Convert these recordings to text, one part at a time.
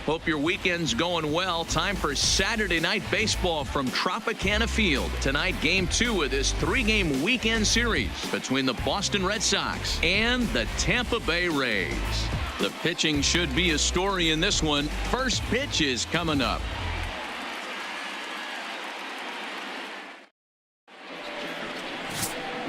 Hope your weekend's going well. Time for Saturday night baseball from Tropicana Field. Tonight, Game 2 of this 3-game weekend series between the Boston Red Sox and the Tampa Bay Rays. The pitching should be a story in this one. First pitch is coming up.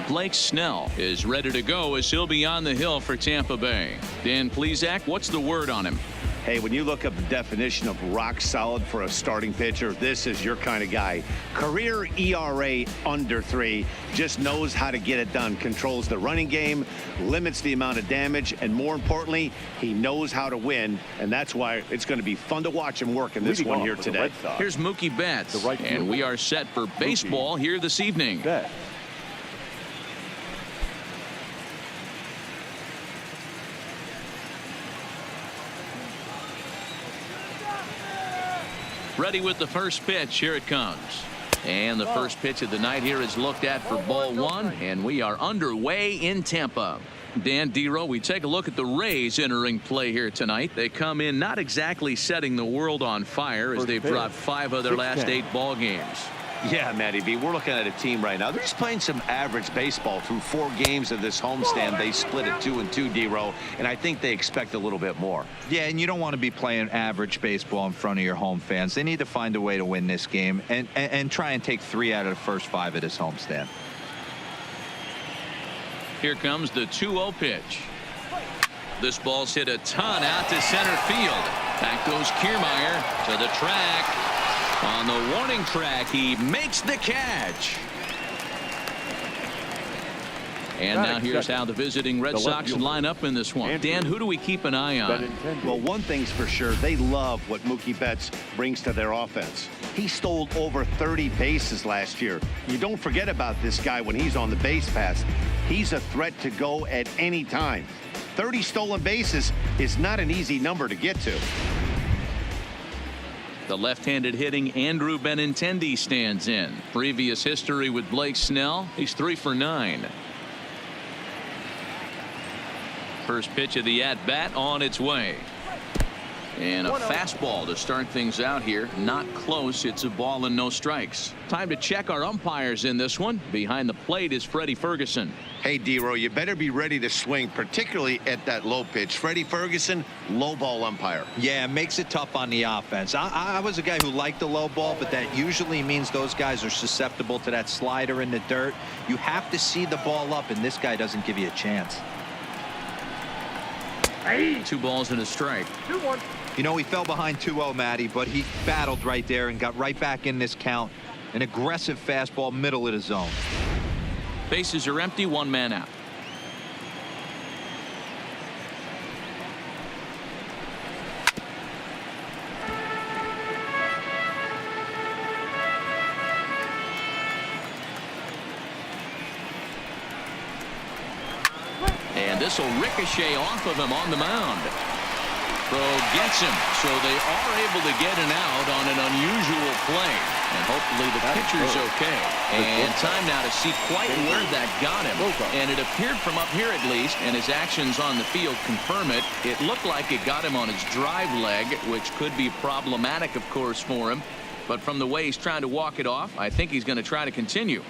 Blake Snell is ready to go as he'll be on the hill for Tampa Bay. Dan Plesac, what's the word on him? Hey, when you look up the definition of rock solid for a starting pitcher, this is your kind of guy. Career ERA under 3, just knows how to get it done, controls the running game, limits the amount of damage, and more importantly, he knows how to win, and that's why it's going to be fun to watch him work in this one here today. Here's Mookie Betts, and we are set for baseball here this evening. Ready with the first pitch. Here it comes. And the first pitch of the night here is looked at for ball 1, and we are underway in Tampa. Dan Dero, we take a look at the Rays entering play here tonight. They come in not exactly setting the world on fire as they've dropped 5 of their last 8 ball games. Yeah, Matty B, we're looking at a team right now. They're just playing some average baseball through 4 games of this homestand. They split it 2-2, D-Row, and I think they expect a little bit more. Yeah, and you don't want to be playing average baseball in front of your home fans. They need to find a way to win this game and try and take 3 out of the first 5 of this homestand. Here comes the 2-0 pitch. This ball's hit a ton out to center field. Back goes Kiermaier to the track. On the warning track, he makes the catch. And now here's how the visiting Red Sox line up in this one. Dan, who do we keep an eye on? Well, one thing's for sure, they love what Mookie Betts brings to their offense. He stole over 30 bases last year. You don't forget about this guy when he's on the base pass. He's a threat to go at any time. 30 stolen bases is not an easy number to get to. The left-handed hitting Andrew Benintendi stands in. Previous history with Blake Snell, he's 3 for 9. First pitch of the at-bat on its way. And a fastball to start things out here. Not close. It's a ball and no strikes. Time to check our umpires in this one. Behind the plate is Freddie Ferguson. Hey, D-Row, you better be ready to swing, particularly at that low pitch. Freddie Ferguson, low ball umpire. Yeah, it makes it tough on the offense. I was a guy who liked the low ball, but that usually means those guys are susceptible to that slider in the dirt. You have to see the ball up, and this guy doesn't give you a chance. 2 balls and a strike. 2-1. You know, he fell behind 2-0, Matty, but he battled right there and got right back in this count. An aggressive fastball, middle of the zone. Bases are empty, 1 man out. And this will ricochet off of him on the mound. Throw gets him, so they are able to get an out on an unusual play. And hopefully the pitcher's okay. And time now to see quite where that got him. And it appeared from up here at least, and his actions on the field confirm it. It looked like it got him on his drive leg, which could be problematic, of course, for him. But from the way he's trying to walk it off, I think he's going to try to continue.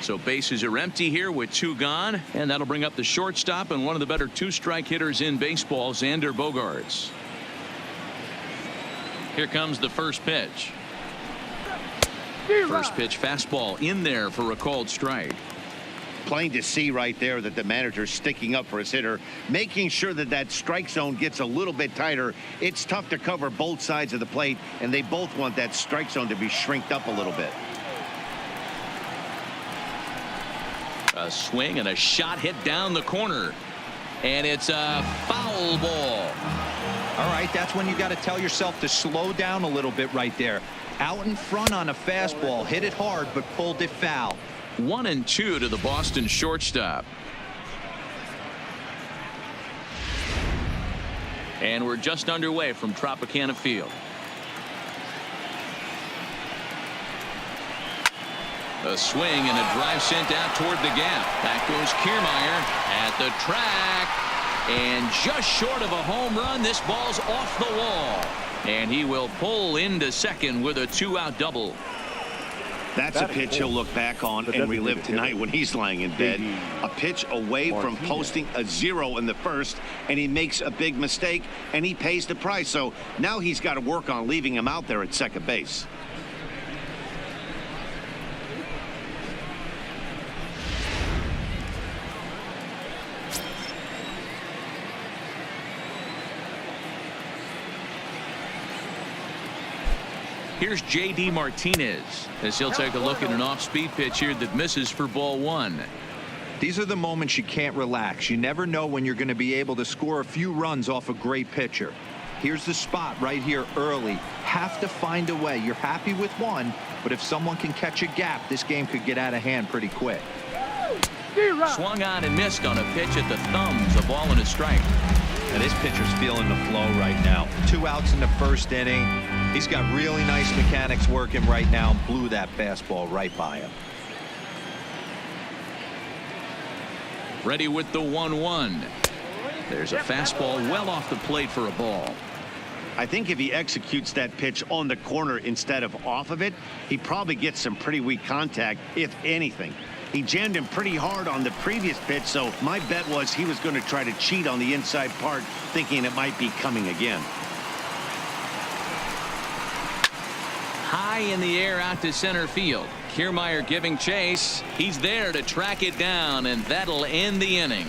So bases are empty here with 2 gone, and that'll bring up the shortstop and one of the better 2-strike hitters in baseball, Xander Bogaerts. Here comes the first pitch. First pitch fastball in there for a called strike. Plain to see right there that the manager's sticking up for his hitter, making sure that that strike zone gets a little bit tighter. It's tough to cover both sides of the plate, and they both want that strike zone to be shrinked up a little bit. A swing and a shot hit down the corner, and it's a foul ball. All right, that's when you got to tell yourself to slow down a little bit right there. Out in front on a fastball, hit it hard, but pulled it foul. 1-2 to the Boston shortstop. And we're just underway from Tropicana Field. A swing and a drive sent out toward the gap. Back goes Kiermaier at the track. And just short of a home run, this ball's off the wall. And he will pull into second with a 2-out double. That's a pitch he'll look back on and relive tonight when he's lying in bed. A pitch away from posting a 0 in the first, and he makes a big mistake, and he pays the price. So now he's got to work on leaving him out there at second base. Here's J.D. Martinez as he'll take a look at an off-speed pitch here that misses for ball 1. These are the moments you can't relax. You never know when you're going to be able to score a few runs off a great pitcher. Here's the spot right here early. Have to find a way. You're happy with one, but if someone can catch a gap, this game could get out of hand pretty quick. Swung on and missed on a pitch at the thumbs. A ball and a strike. And this pitcher's feeling the flow right now. 2 outs in the first inning. He's got really nice mechanics working right now and blew that fastball right by him. Ready with the 1-1. There's a fastball well off the plate for a ball. I think if he executes that pitch on the corner instead of off of it, he probably gets some pretty weak contact, if anything. He jammed him pretty hard on the previous pitch, so my bet was he was going to try to cheat on the inside part, thinking it might be coming again. High in the air out to center field. Kiermaier giving chase. He's there to track it down, and that'll end the inning.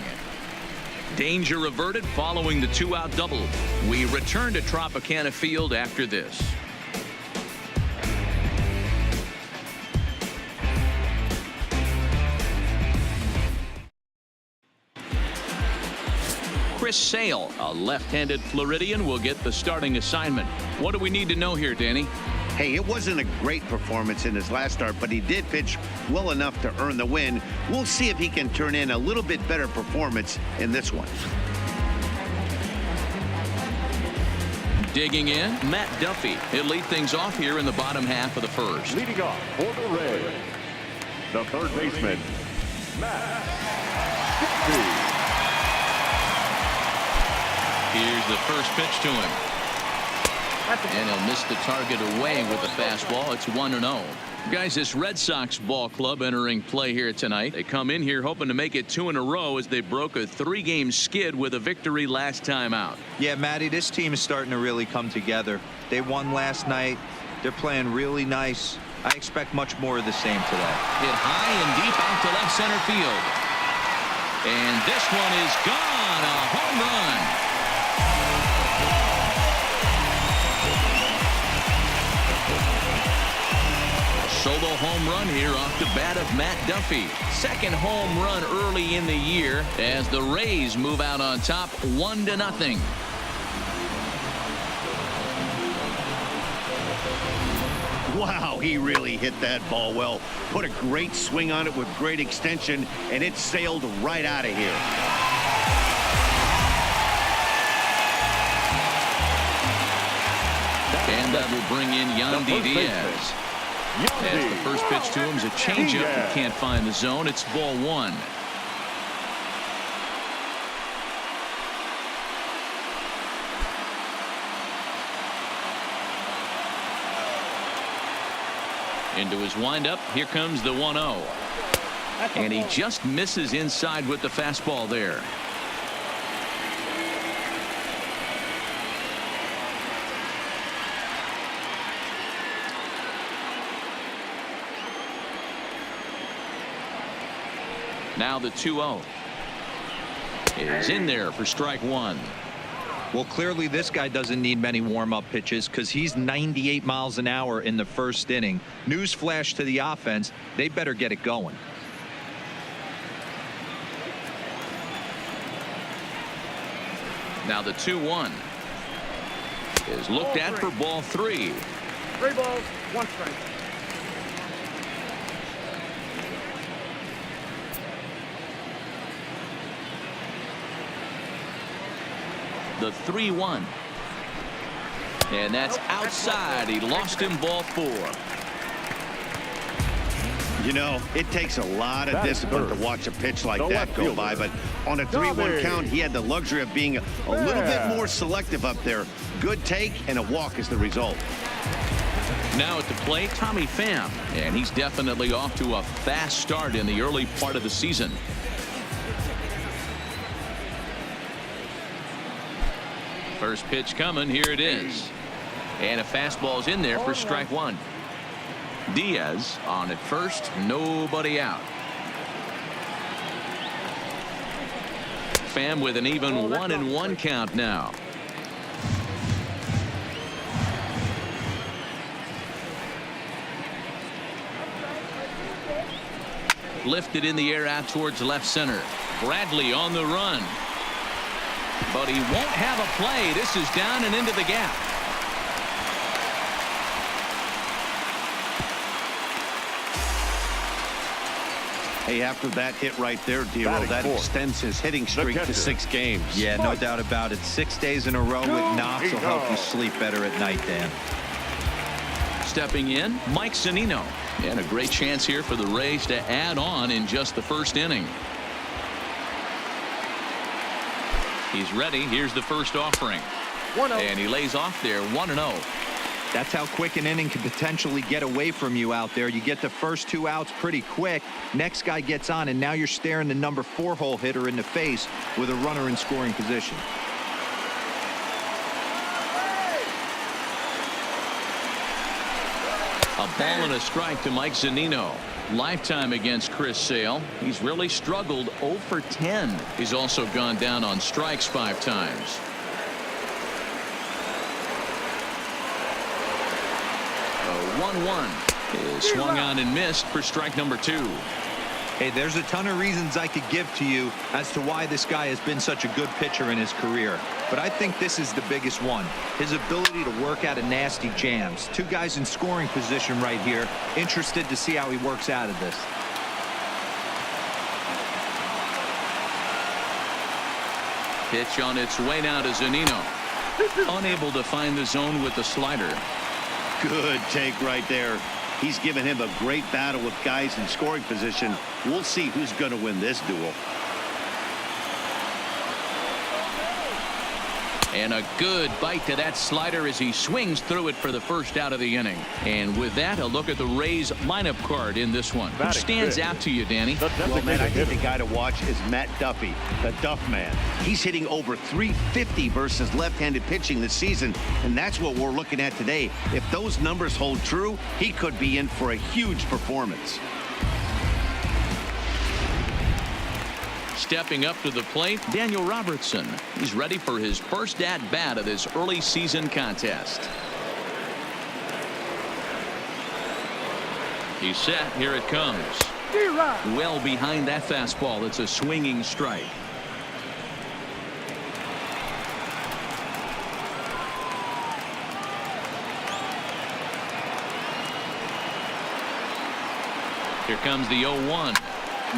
Danger averted following the 2-out double. We return to Tropicana Field after this. Chris Sale, a left-handed Floridian, will get the starting assignment. What do we need to know here, Danny? Hey, it wasn't a great performance in his last start, but he did pitch well enough to earn the win. We'll see if he can turn in a little bit better performance in this one. Digging in, Matt Duffy. He'll lead things off here in the bottom half of the first. Leading off for the Reds, the third baseman, Matt Duffy. Here's the first pitch to him. And he'll miss the target away with the fastball. It's 1-0. Guys, this Red Sox ball club entering play here tonight. They come in here hoping to make it 2 in a row as they broke a 3-game skid with a victory last time out. Yeah, Matty, this team is starting to really come together. They won last night. They're playing really nice. I expect much more of the same today. Hit high and deep out to left center field. And this one is gone. A home run. Solo home run here off the bat of Matt Duffy. Second home run early in the year as the Rays move out on top 1-0. Wow, he really hit that ball well. Put a great swing on it with great extension, and it sailed right out of here. And that will bring in Yandy Diaz. As the first pitch to him is a changeup that can't find the zone. It's ball 1. Into his windup. Here comes the 1-0. And he just misses inside with the fastball there. Now the 2-0 is in there for strike 1. Well, clearly this guy doesn't need many warm-up pitches because he's 98 miles an hour in the first inning. Newsflash to the offense, they better get it going. Now the 2-1 is looked at for ball 3. 3 balls, 1 strike. The 3-1. And that's outside. He lost him ball 4. You know, it takes a lot of discipline to watch a pitch like that go by, but on a 3-1 count, he had the luxury of being a little bit more selective up there. Good take and a walk is the result. Now at the plate, Tommy Pham, and he's definitely off to a fast start in the early part of the season. First pitch coming. Here it is. And a fastball's in there for strike one. Diaz on at first, nobody out. Pham with an even 1-1 count now. Lifted in the air out towards left center. Bradley on the run. But he won't have a play. This is down and into the gap. Hey, after that hit right there, Dero, that extends his hitting streak to 6 games. Yeah, no doubt about it. 6 days in a row with knocks will help you sleep better at night, Dan. Stepping in, Mike Zunino. And a great chance here for the Rays to add on in just the first inning. He's ready. Here's the first offering. And he lays off there, 1-0. That's how quick an inning can potentially get away from you out there. You get the first 2 outs pretty quick. Next guy gets on, and now you're staring the number 4 hole hitter in the face with a runner in scoring position. A ball and a strike to Mike Zunino. Lifetime against Chris Sale. He's really struggled 0 for 10. He's also gone down on strikes 5 times. A 1-1 is swung on and missed for strike number 2. Hey, there's a ton of reasons I could give to you as to why this guy has been such a good pitcher in his career. But I think this is the biggest one. His ability to work out of nasty jams. 2 guys in scoring position right here. Interested to see how he works out of this. Pitch on its way now to Zunino. Unable to find the zone with the slider. Good take right there. He's given him a great battle with guys in scoring position. We'll see who's going to win this duel. And a good bite to that slider as he swings through it for the first out of the inning. And with that, a look at the Rays lineup card in this one. Who stands out to you, Danny? Well, man, I think the guy to watch is Matt Duffy, the Duff Man. He's hitting over 350 versus left-handed pitching this season, and that's what we're looking at today. If those numbers hold true, he could be in for a huge performance. Stepping up to the plate, Daniel Robertson. He's ready for his first at-bat of this early season contest. He's set. Here it comes. Well behind that fastball. It's a swinging strike. Here comes the 0-1.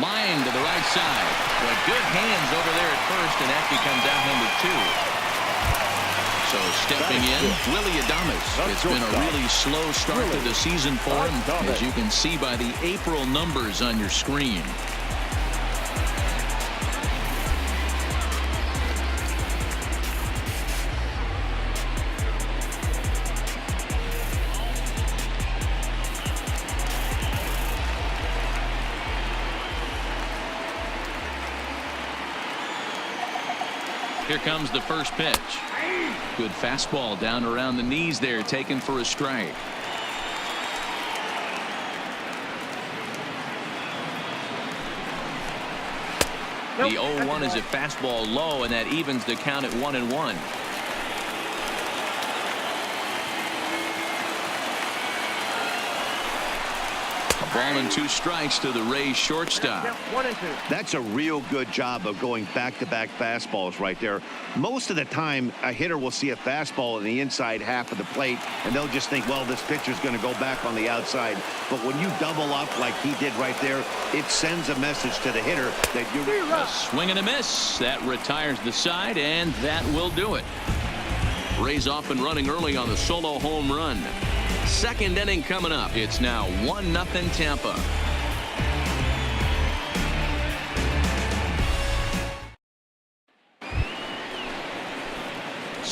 Line to the right side. Well, good hands over there at first, and that becomes out number 2. So stepping in, Willie Adames. It's been a really slow start to the season for him, as you can see by the April numbers on your screen. Here comes the first pitch. Good fastball down around the knees there, taken for a strike. The 0-1 is a fastball low, and that evens the count at 1-1. Ball and 2 strikes to the Rays shortstop. 1-2. That's a real good job of going back-to-back fastballs right there. Most of the time, a hitter will see a fastball in the inside half of the plate, and they'll just think, well, this pitcher's going to go back on the outside. But when you double up like he did right there, it sends a message to the hitter that you're... A swing and a miss. That retires the side, and that will do it. Rays off and running early on the solo home run. Second inning coming up. It's now 1-0 Tampa.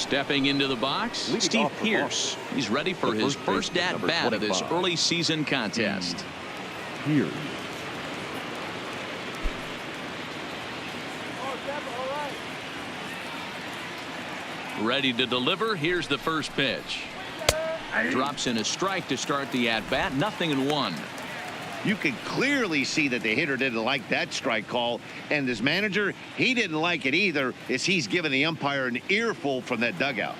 Stepping into the box, Steve Pierce. He's ready for his first at-bat of this early season contest. Here. Ready to deliver. Here's the first pitch. Drops in a strike to start the at-bat. 0-1. You can clearly see that the hitter didn't like that strike call, and his manager, he didn't like it either, as he's giving the umpire an earful from that dugout.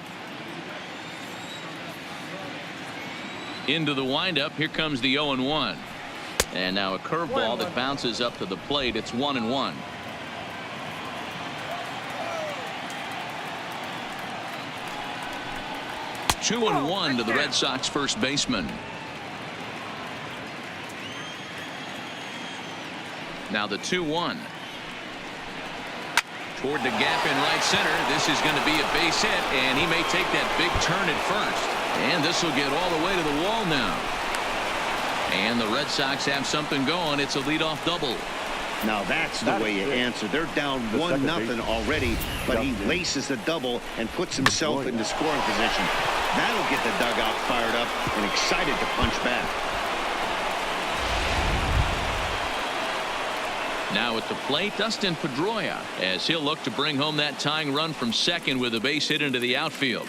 Into the windup. Here comes the 0-1. And now a curveball that bounces up to the plate. It's 1-1. Two and one to the Red Sox first baseman. Now the 2-1. Toward the gap in right center. This is going to be a base hit, and he may take that big turn at first. And this will get all the way to the wall now. And the Red Sox have something going. It's a leadoff double. Now that's the way you answer. They're down 1-0 already, but he laces the double and puts himself into scoring position. That'll get the dugout fired up and excited to punch back. Now at the plate, Dustin Pedroia, as he'll look to bring home that tying run from second with a base hit into the outfield.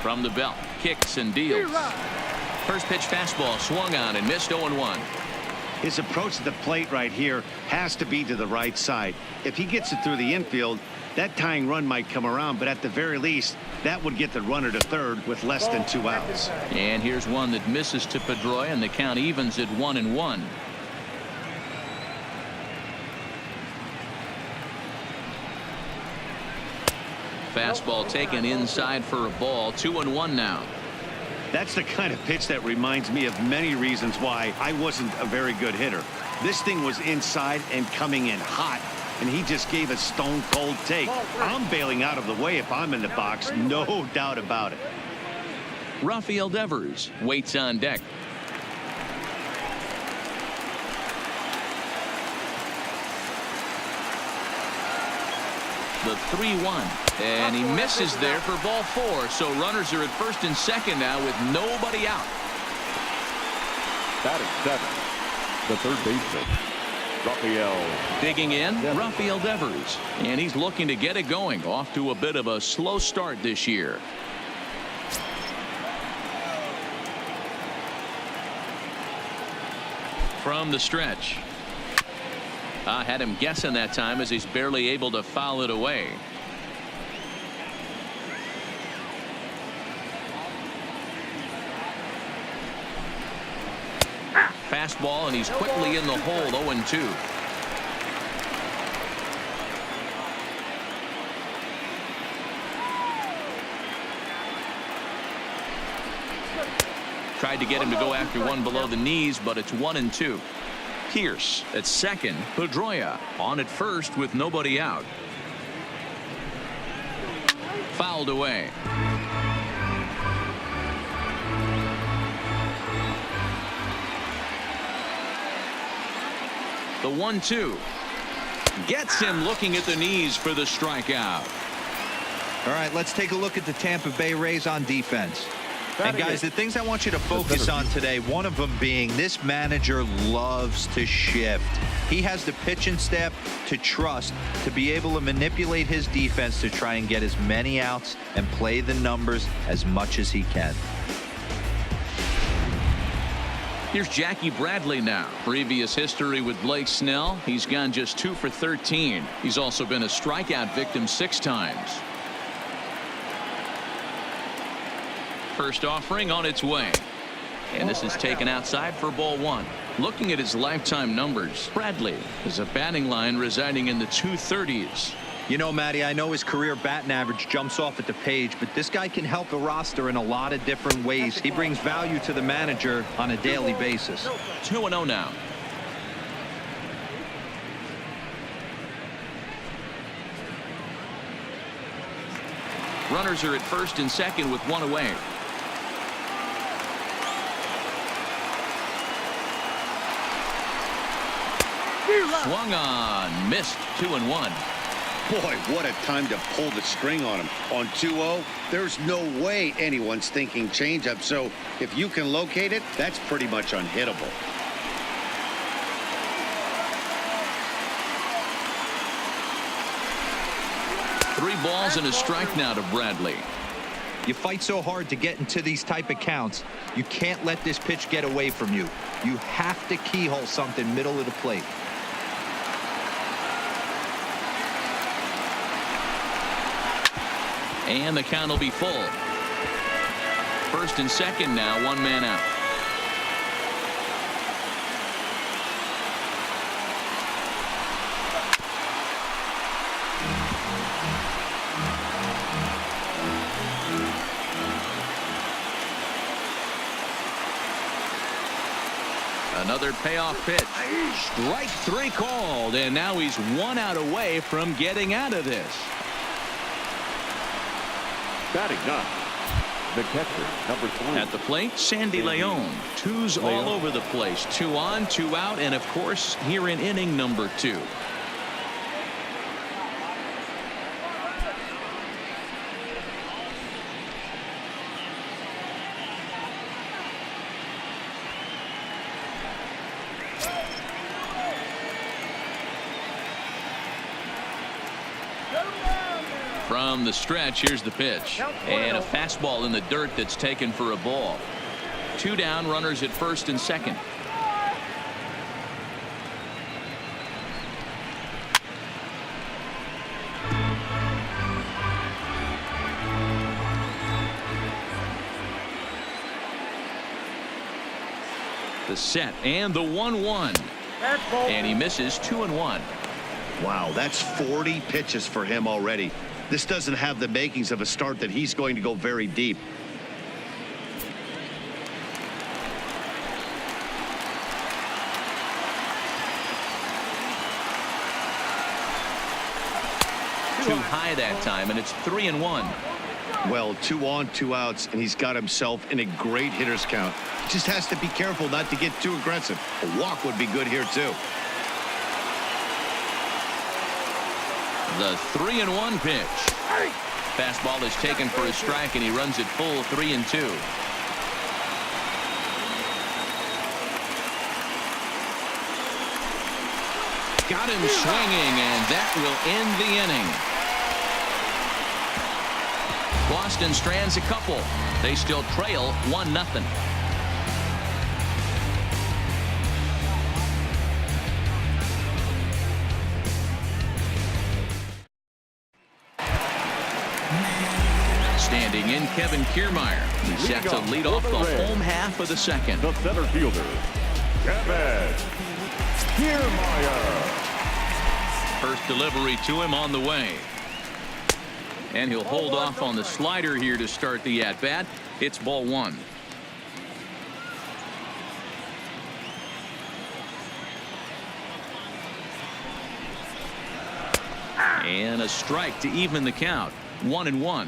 From the belt, kicks and deals. First pitch fastball swung on and missed. 0-1. His approach to the plate right here has to be to the right side. If he gets it through the infield, that tying run might come around, but at the very least, that would get the runner to third with less than 2 outs. And here's one that misses to Pedroia, and the count evens at 1-1. Fastball taken inside for a ball. 2-1 now. That's the kind of pitch that reminds me of many reasons why I wasn't a very good hitter. This thing was inside and coming in hot, and he just gave a stone cold take. I'm bailing out of the way if I'm in the box, no doubt about it. Rafael Devers waits on deck. The 3-1, and he misses there for ball 4. So runners are at first and second now with nobody out. Batting 7, the third baseman, Rafael. Digging in, Rafael Devers, and he's looking to get it going. Off to a bit of a slow start this year. From the stretch. I had him guessing that time as he's barely able to foul it away. Fastball, and he's quickly in the hole. 0-2. Tried to get him to go after one below the knees, but it's 1-2. Pierce at second. Pedroia on at first with nobody out. Fouled away. The 1-2 gets him looking at the knees for the strikeout. All right, let's take a look at the Tampa Bay Rays on defense. And guys, the things I want you to focus on today, one of them being this manager loves to shift. He has the pitching staff to trust to be able to manipulate his defense to try and get as many outs and play the numbers as much as he can. Here's Jackie Bradley now. Previous history with Blake Snell. He's gone just 2 for 13. He's also been a strikeout victim 6 times. First offering on its way. And this is taken outside for ball 1. Looking at his lifetime numbers, Bradley is a batting line residing in the 230s. You know, Matty, I know his career batting average jumps off at the page, but this guy can help a roster in a lot of different ways. He brings value to the manager on a daily basis. 2-0 now. Runners are at first and second with one away. Swung on, missed. 2-1. Boy, what a time to pull the string on him. On 2-0, there's no way anyone's thinking changeup. So if you can locate it, that's pretty much unhittable. Three balls and a strike now to Bradley. You fight so hard to get into these type of counts. You can't let this pitch get away from you. You have to keyhole something middle of the plate. And the count will be full. First and second now, one man out. Another payoff pitch. Strike three called, and now he's one out away from getting out of this. Batting up, the catcher, number 3. At the plate, Sandy Leon. Twos all over the place. 2 on, 2 out, and of course, here in inning number 2. From the stretch, here's the pitch. And a fastball in the dirt that's taken for a ball. 2 down, runners at first and second. The set and the 1-1. And he misses 2-1. Wow, that's 40 pitches for him already. This doesn't have the makings of a start that he's going to go very deep. Too high that time, and it's 3-1. Well, 2 on, 2 outs, and he's got himself in a great hitter's count. He just has to be careful not to get too aggressive. A walk would be good here, too. The 3-1 pitch. Fastball is taken for a strike, and he runs it full 3-2. Got him swinging, and that will end the inning. Boston strands a couple. They still trail 1-0. Standing in, Kevin Kiermaier. He's set to lead off the home half of the second. The center fielder, Kevin Kiermaier. First delivery to him on the way. And he'll hold off on the slider here to start the at-bat. It's ball 1. And a strike to even the count. 1-1.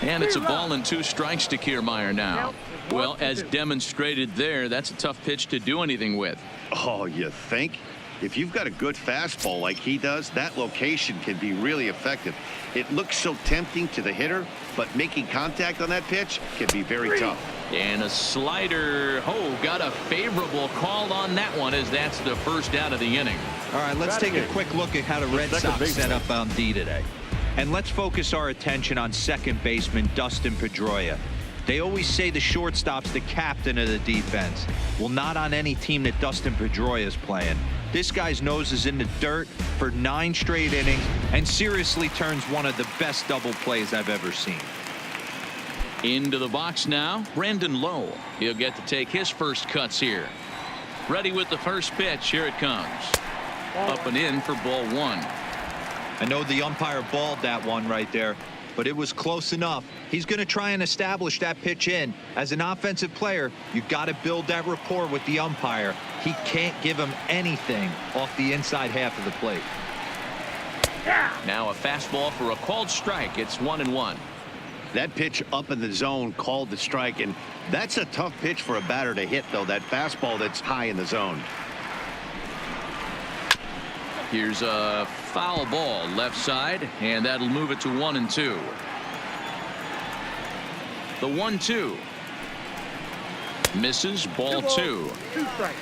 And it's a ball and 2 strikes to Kiermaier now. Well, as demonstrated there, that's a tough pitch to do anything with. Oh, you think? If you've got a good fastball like he does, that location can be really effective. It looks so tempting to the hitter, but making contact on that pitch can be very tough. And a slider. Oh, got a favorable call on that one, as that's the first out of the inning. All right, let's take a quick look at how the Red Sox set up on D today. And let's focus our attention on second baseman Dustin Pedroia. They always say the shortstop's the captain of the defense. Well, not on any team that Dustin Pedroia is playing. This guy's nose is in the dirt for 9 straight innings and seriously turns one of the best double plays I've ever seen. Into the box now, Brandon Lowe. He'll get to take his first cuts here. Ready with the first pitch. Here it comes. Up and in for ball one. I know the umpire balled that one right there, but it was close enough. He's going to try and establish that pitch in. As an offensive player, you got to build that rapport with the umpire. He can't give him anything off the inside half of the plate. Now a fastball for a called strike. It's 1-1. That pitch up in the zone called the strike, and that's a tough pitch for a batter to hit, though, that fastball that's high in the zone. Here's a foul ball left side, and that'll move it to 1-2. The 1-2 misses. Ball 2. 2 strikes.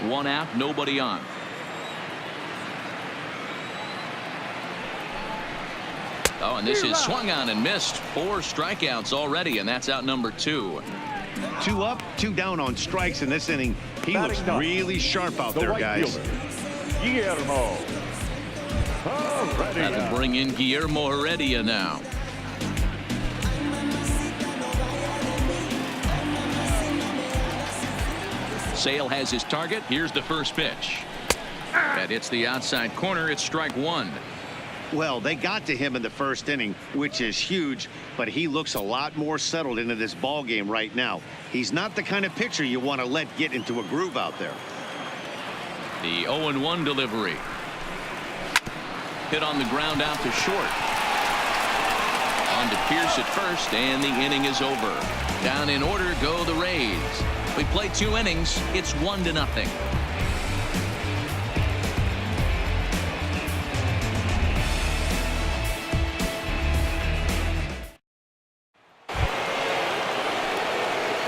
One out, nobody on. Oh, and this is swung on and missed. 4 strikeouts already, and that's out number 2. 2 up, 2 down on strikes in this inning. He looks really sharp out there, guys. Guillermo. Had to bring in Guillermo Heredia now. Sale has his target. Here's the first pitch. That hits the outside corner. It's strike 1. Well, they got to him in the first inning, which is huge, but he looks a lot more settled into this ball game right now. He's not the kind of pitcher you want to let get into a groove out there. The 0-1 delivery. Hit on the ground out to short. On to Pierce at first, and the inning is over. Down in order go the Rays. We play 2 innings. It's 1-0.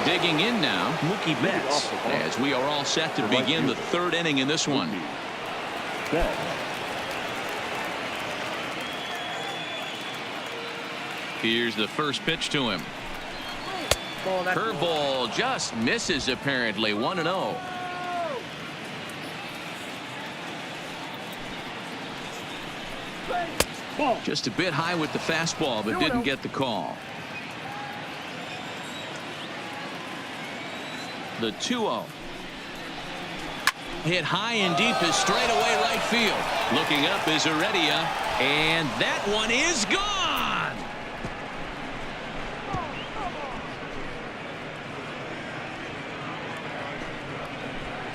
Digging in now, Mookie Betts, as we are all set to begin the 3rd inning in this one. Here's the first pitch to him. Curveball just misses apparently. 1-0. Just a bit high with the fastball, but didn't get the call. The 2-0. Hit high and deep to straightaway right field. Looking up is Heredia, and that one is gone.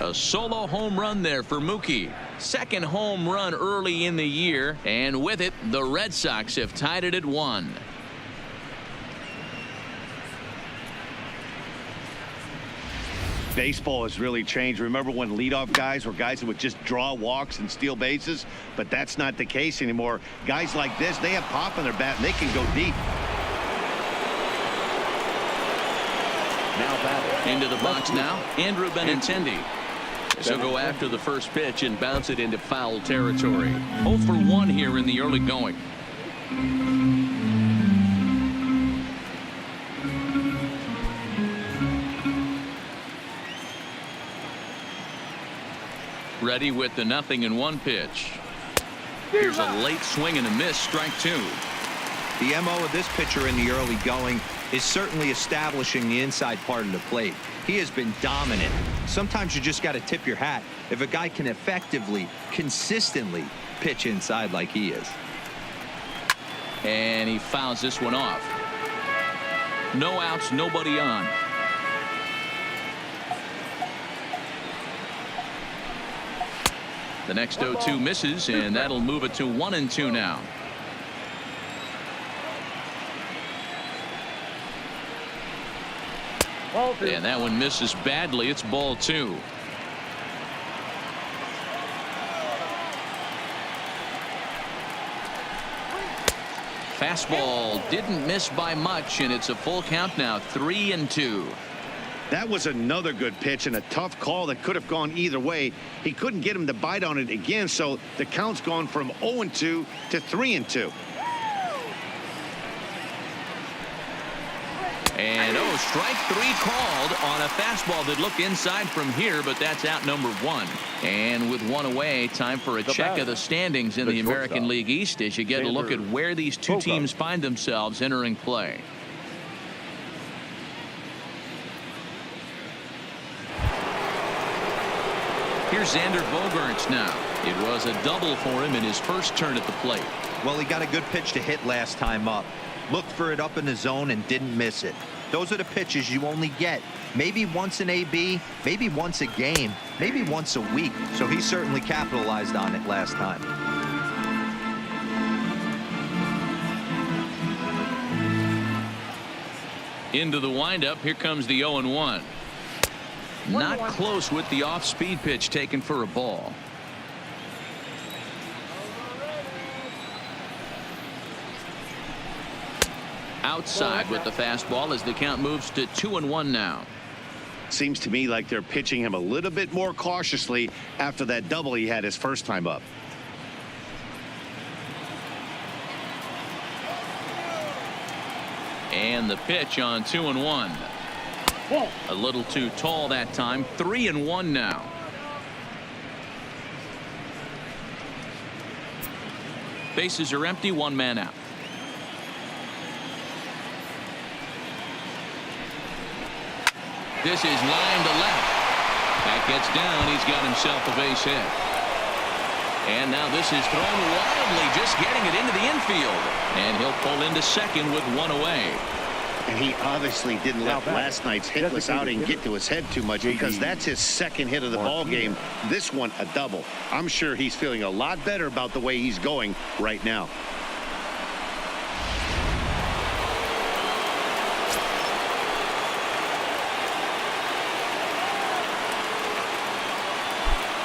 A solo home run there for Mookie. 2nd home run early in the year, and with it, the Red Sox have tied it at 1. Baseball has really changed. Remember when leadoff guys were guys that would just draw walks and steal bases? But that's not the case anymore. Guys like this, they have pop in their bat, and they can go deep. Into the box now, Andrew Benintendi. So go after the first pitch and bounce it into foul territory. 0 for 1 here in the early going. Ready with the 0-1 pitch. Here's a late swing and a miss. Strike 2. The MO of this pitcher in the early going is certainly establishing the inside part of the plate. He has been dominant. Sometimes you just got to tip your hat if a guy can effectively, consistently pitch inside like he is. And he fouls this one off. No outs, nobody on. The next 0-2 misses, and that'll move it to 1-2 now. And that one misses badly. It's ball 2. Fastball didn't miss by much, and it's a full count now. 3-2. That was another good pitch and a tough call that could have gone either way. He couldn't get him to bite on it again, so the count's gone from 0-2 to 3-2. And, strike 3 called on a fastball that looked inside from here, but that's out number 1. And with 1 away, time for a check of the standings in the American League East as you get a look at where these two teams find themselves entering play. Here's Xander Bogaerts now. It was a double for him in his first turn at the plate. Well, he got a good pitch to hit last time up. Looked for it up in the zone and didn't miss it. Those are the pitches you only get maybe once in AB, maybe once a game, maybe once a week. So he certainly capitalized on it last time. Into the windup. Here comes the 0-1. Not close with the off-speed pitch taken for a ball. Outside with the fastball as the count moves to 2-1 now. Seems to me like they're pitching him a little bit more cautiously after that double he had his first time up. And the pitch on 2-1. A little too tall that time. 3-1 now. Bases are empty. 1 man out. This is line to left. That gets down. He's got himself a base hit. And now this is thrown wildly, just getting it into the infield. And he'll pull into second with 1 away. And he obviously didn't let last night's hitless outing get to his head too much, because that's his second hit of the ball game. This one a double. I'm sure he's feeling a lot better about the way he's going right now.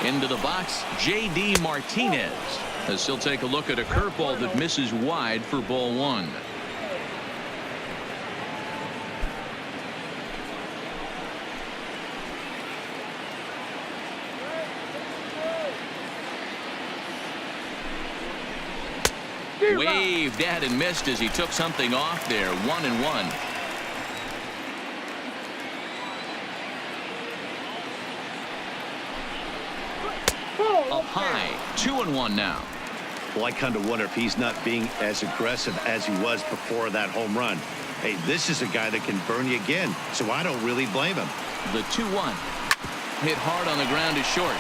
Into the box, J.D. Martinez, as he'll take a look at a curveball that misses wide for ball 1. Waved at and missed as he took something off there. 1-1. Up high. 2-1 now. Well, I kind of wonder if he's not being as aggressive as he was before that home run. Hey, this is a guy that can burn you again, so I don't really blame him. The 2-1. Hit hard on the ground is short.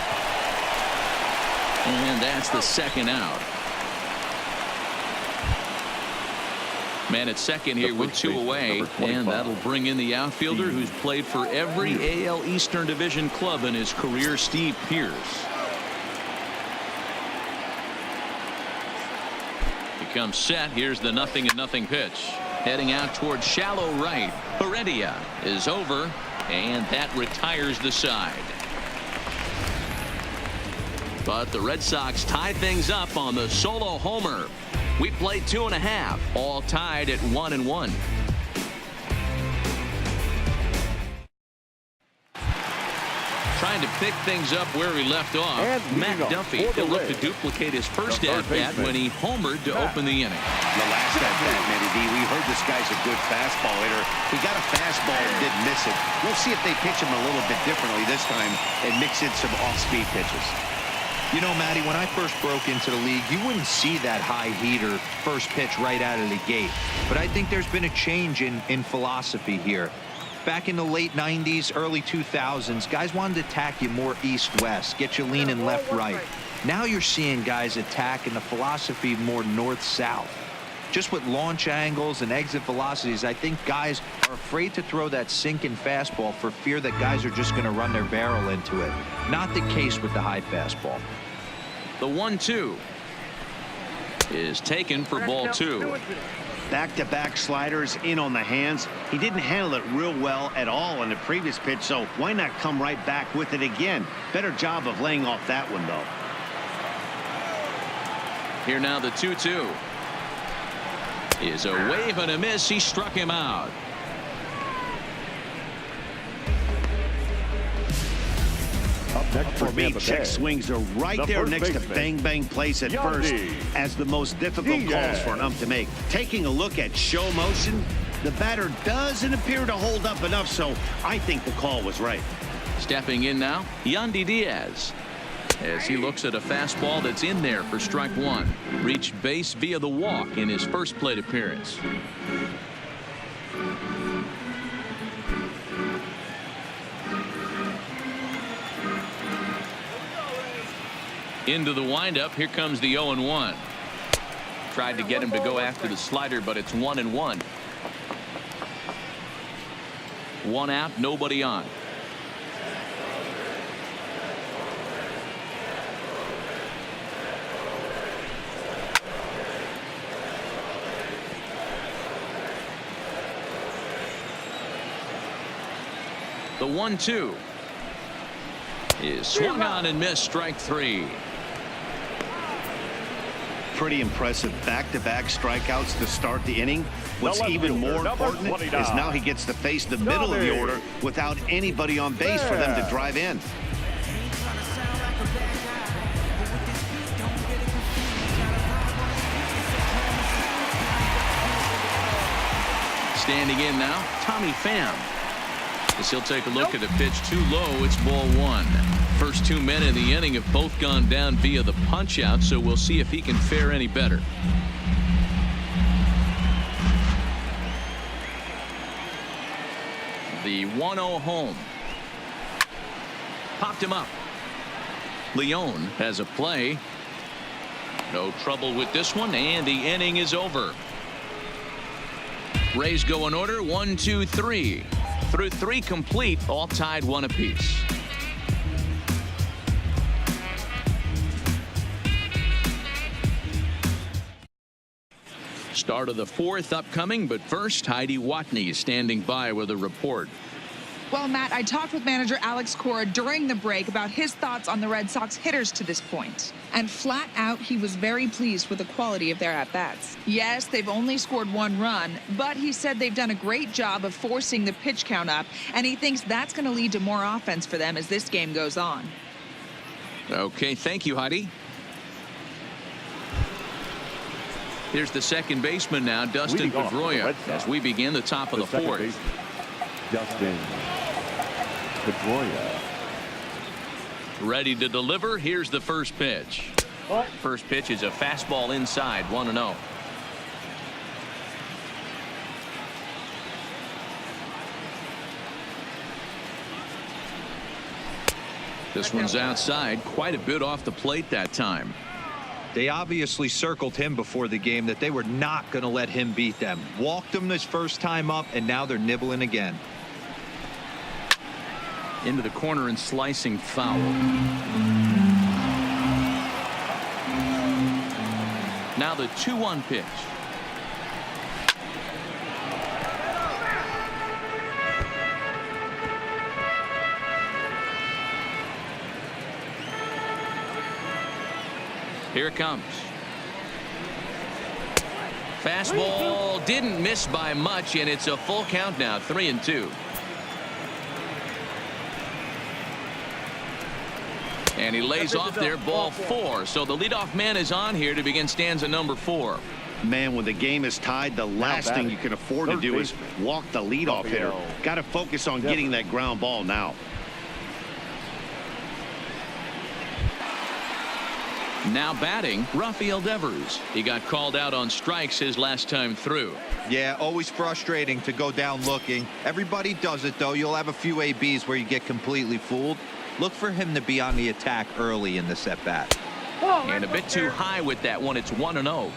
And that's the second out. Man at second here with 2 away, and that'll bring in the outfielder who's played for every AL Eastern Division club in his career, Steve Pearce. He comes set. Here's the 0-0 pitch. Heading out towards shallow right. Heredia is over, and that retires the side. But the Red Sox tie things up on the solo homer. We played 2.5, all tied at 1-1. Trying to pick things up where he left off. Matt Duffy will look to duplicate his first at-bat when he homered to open the inning. The last at-bat, Matty D, we heard this guy's a good fastball hitter. He got a fastball and didn't miss it. We'll see if they pitch him a little bit differently this time and mix in some off-speed pitches. You know, Matty, when I first broke into the league, you wouldn't see that high heater first pitch right out of the gate. But I think there's been a change in philosophy here. Back in the late 90s, early 2000s, guys wanted to attack you more east-west, get you leaning left-right. Now you're seeing guys attack in the philosophy more north-south. Just with launch angles and exit velocities, I think guys are afraid to throw that sinking fastball for fear that guys are just going to run their barrel into it. Not the case with the high fastball. The 1-2 is taken for ball 2. Back-to-back sliders in on the hands. He didn't handle it real well at all on the previous pitch, so why not come right back with it again? Better job of laying off that one, though. Here now the 2-2 is a wave and a miss. He struck him out. Up next For me, check swings are right there next to bang-bang place at first as the most difficult calls for an ump to make. Taking a look at show motion, The batter doesn't appear to hold up enough, so I think the call was right. Stepping in now, Yandy Diaz. As he looks at a fastball that's in there for strike one. Reached base via the walk in his first plate appearance. Into the windup. Here comes the 0-1. Tried to get him to go after the slider, but it's 1-1. One out, nobody on. The 1-2 is swung on and missed. Strike three. Pretty impressive back-to-back strikeouts to start the inning. What's even more important is now he gets to face the middle of the order without anybody on base for them to drive in. Standing in now, Tommy Pham. As he'll take a look at the pitch too low, it's ball one. First 2 men in the inning have both gone down via the punch out, so we'll see if he can fare any better. The 1-0 home. Popped him up. Leon has a play. No trouble with this one, and the inning is over. Rays go in order, 1, 2, 3. Through 3 complete, all tied 1 apiece. Start of the 4th upcoming, but first, Heidi Watney is standing by with a report. Well, Matt, I talked with manager Alex Cora during the break about his thoughts on the Red Sox hitters to this point. And flat out, he was very pleased with the quality of their at-bats. Yes, they've only scored 1 run, but he said they've done a great job of forcing the pitch count up, and he thinks that's going to lead to more offense for them as this game goes on. Okay, thank you, Heidi. Here's the second baseman now, Dustin Pedroia, as we begin the top of the 4th. Dustin Pedroia. Ready to deliver. Here's the first pitch. First pitch is a fastball inside, 1-0. This one's outside, quite a bit off the plate that time. They obviously circled him before the game that they were not going to let him beat them. Walked him this first time up, and now they're nibbling again. Into the corner and slicing foul. Now the 2-1 pitch. Here it comes. Fastball didn't miss by much, and it's a full count now, 3-2. And he lays off there, ball 4. So the leadoff man is on here to begin stanza number 4. Man, when the game is tied, the last thing you can afford to do is walk the leadoff hitter. Got to focus on getting that ground ball now. Now batting, Rafael Devers. He got called out on strikes his last time through. Yeah, always frustrating to go down looking. Everybody does it, though. You'll have a few ABs where you get completely fooled. Look for him to be on the attack early in this at-bat. And a bit too high with that one. It's 1-0.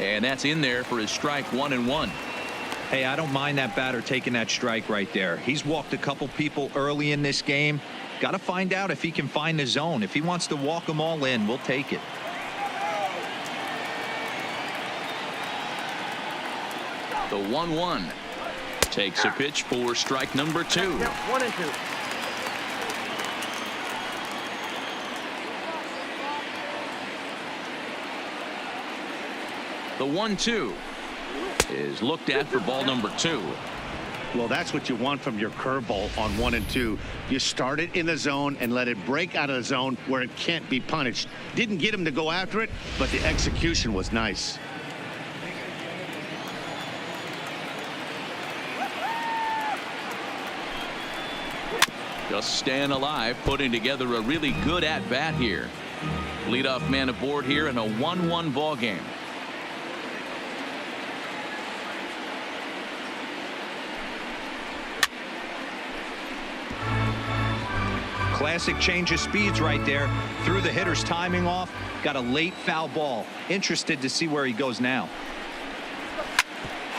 And that's in there for his strike, 1-1. Hey, I don't mind that batter taking that strike right there. He's walked a couple people early in this game. Got to find out if he can find the zone. If he wants to walk them all in, we'll take it. The 1-1 takes a pitch for strike number 2. 1 and 2. The 1-2 is looked at for ball number 2. Well, that's what you want from your curveball on 1 and 2. You start it in the zone and let it break out of the zone where it can't be punished. Didn't get him to go after it, but the execution was nice. Just staying alive, putting together a really good at-bat here. Leadoff man aboard here in a 1-1 ball game. Classic change of speeds right there. Threw the hitter's timing off. Got a late foul ball. Interested to see where he goes now.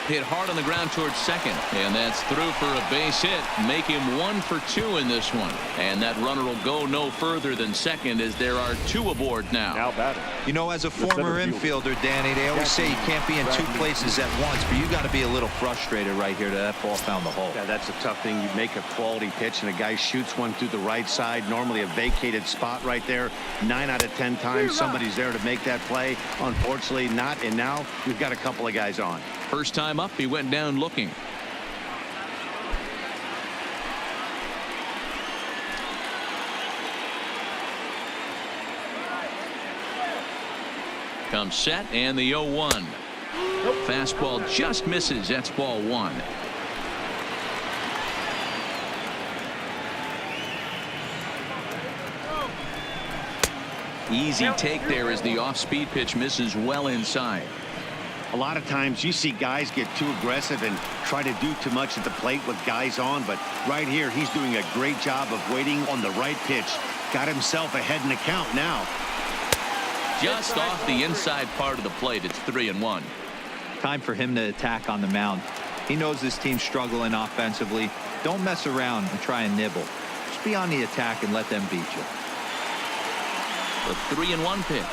Hit hard on the ground towards second, and that's through for a base hit. Make him 1 for 2 in this one, and that runner will go no further than second as there are 2 aboard now. Now batting. You know, as a former infielder, Danny, they always say you can't be in 2 places at once, but you got to be a little frustrated right here that ball found the hole. Yeah, that's a tough thing. You make a quality pitch and a guy shoots one through the right side, normally a vacated spot right there. 9 out of 10 times somebody's there to make that play. Unfortunately not, and now we've got a couple of guys on. First time up, he went down looking. Comes set and the 0-1. Fastball just misses. That's ball 1. Easy take there as the off-speed pitch misses well inside. A lot of times you see guys get too aggressive and try to do too much at the plate with guys on, but right here he's doing a great job of waiting on the right pitch. Got himself ahead in the count now. Just off the inside part of the plate. It's 3-1. Time for him to attack on the mound. He knows this team's struggling offensively. Don't mess around and try and nibble. Just be on the attack and let them beat you. The 3-1 pitch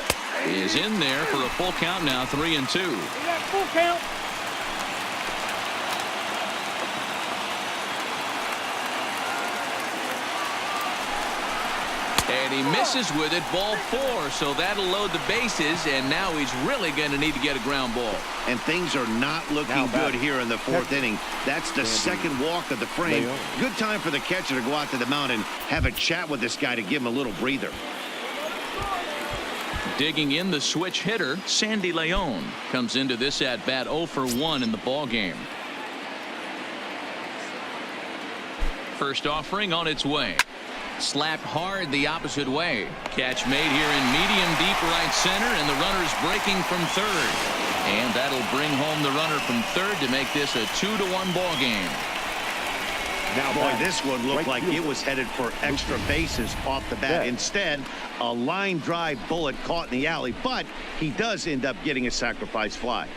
is in there for a full count now. 3-2. Full count. And he misses with it. Ball 4. So that'll load the bases. And now he's really going to need to get a ground ball. And things are not looking good here in the 4th inning. That's the second walk of the frame. Good time for the catcher to go out to the mound and have a chat with this guy to give him a little breather. Digging in the switch hitter, Sandy Leon comes into this at bat 0 for 1 in the ball game. First offering on its way. Slapped hard the opposite way. Catch made here in medium deep right center, and the runner's breaking from third. And that'll bring home the runner from third to make this a 2-1 ball game. Now, boy, this one looked like it was headed for extra bases off the bat. Instead, a line drive bullet caught in the alley, but he does end up getting a sacrifice fly.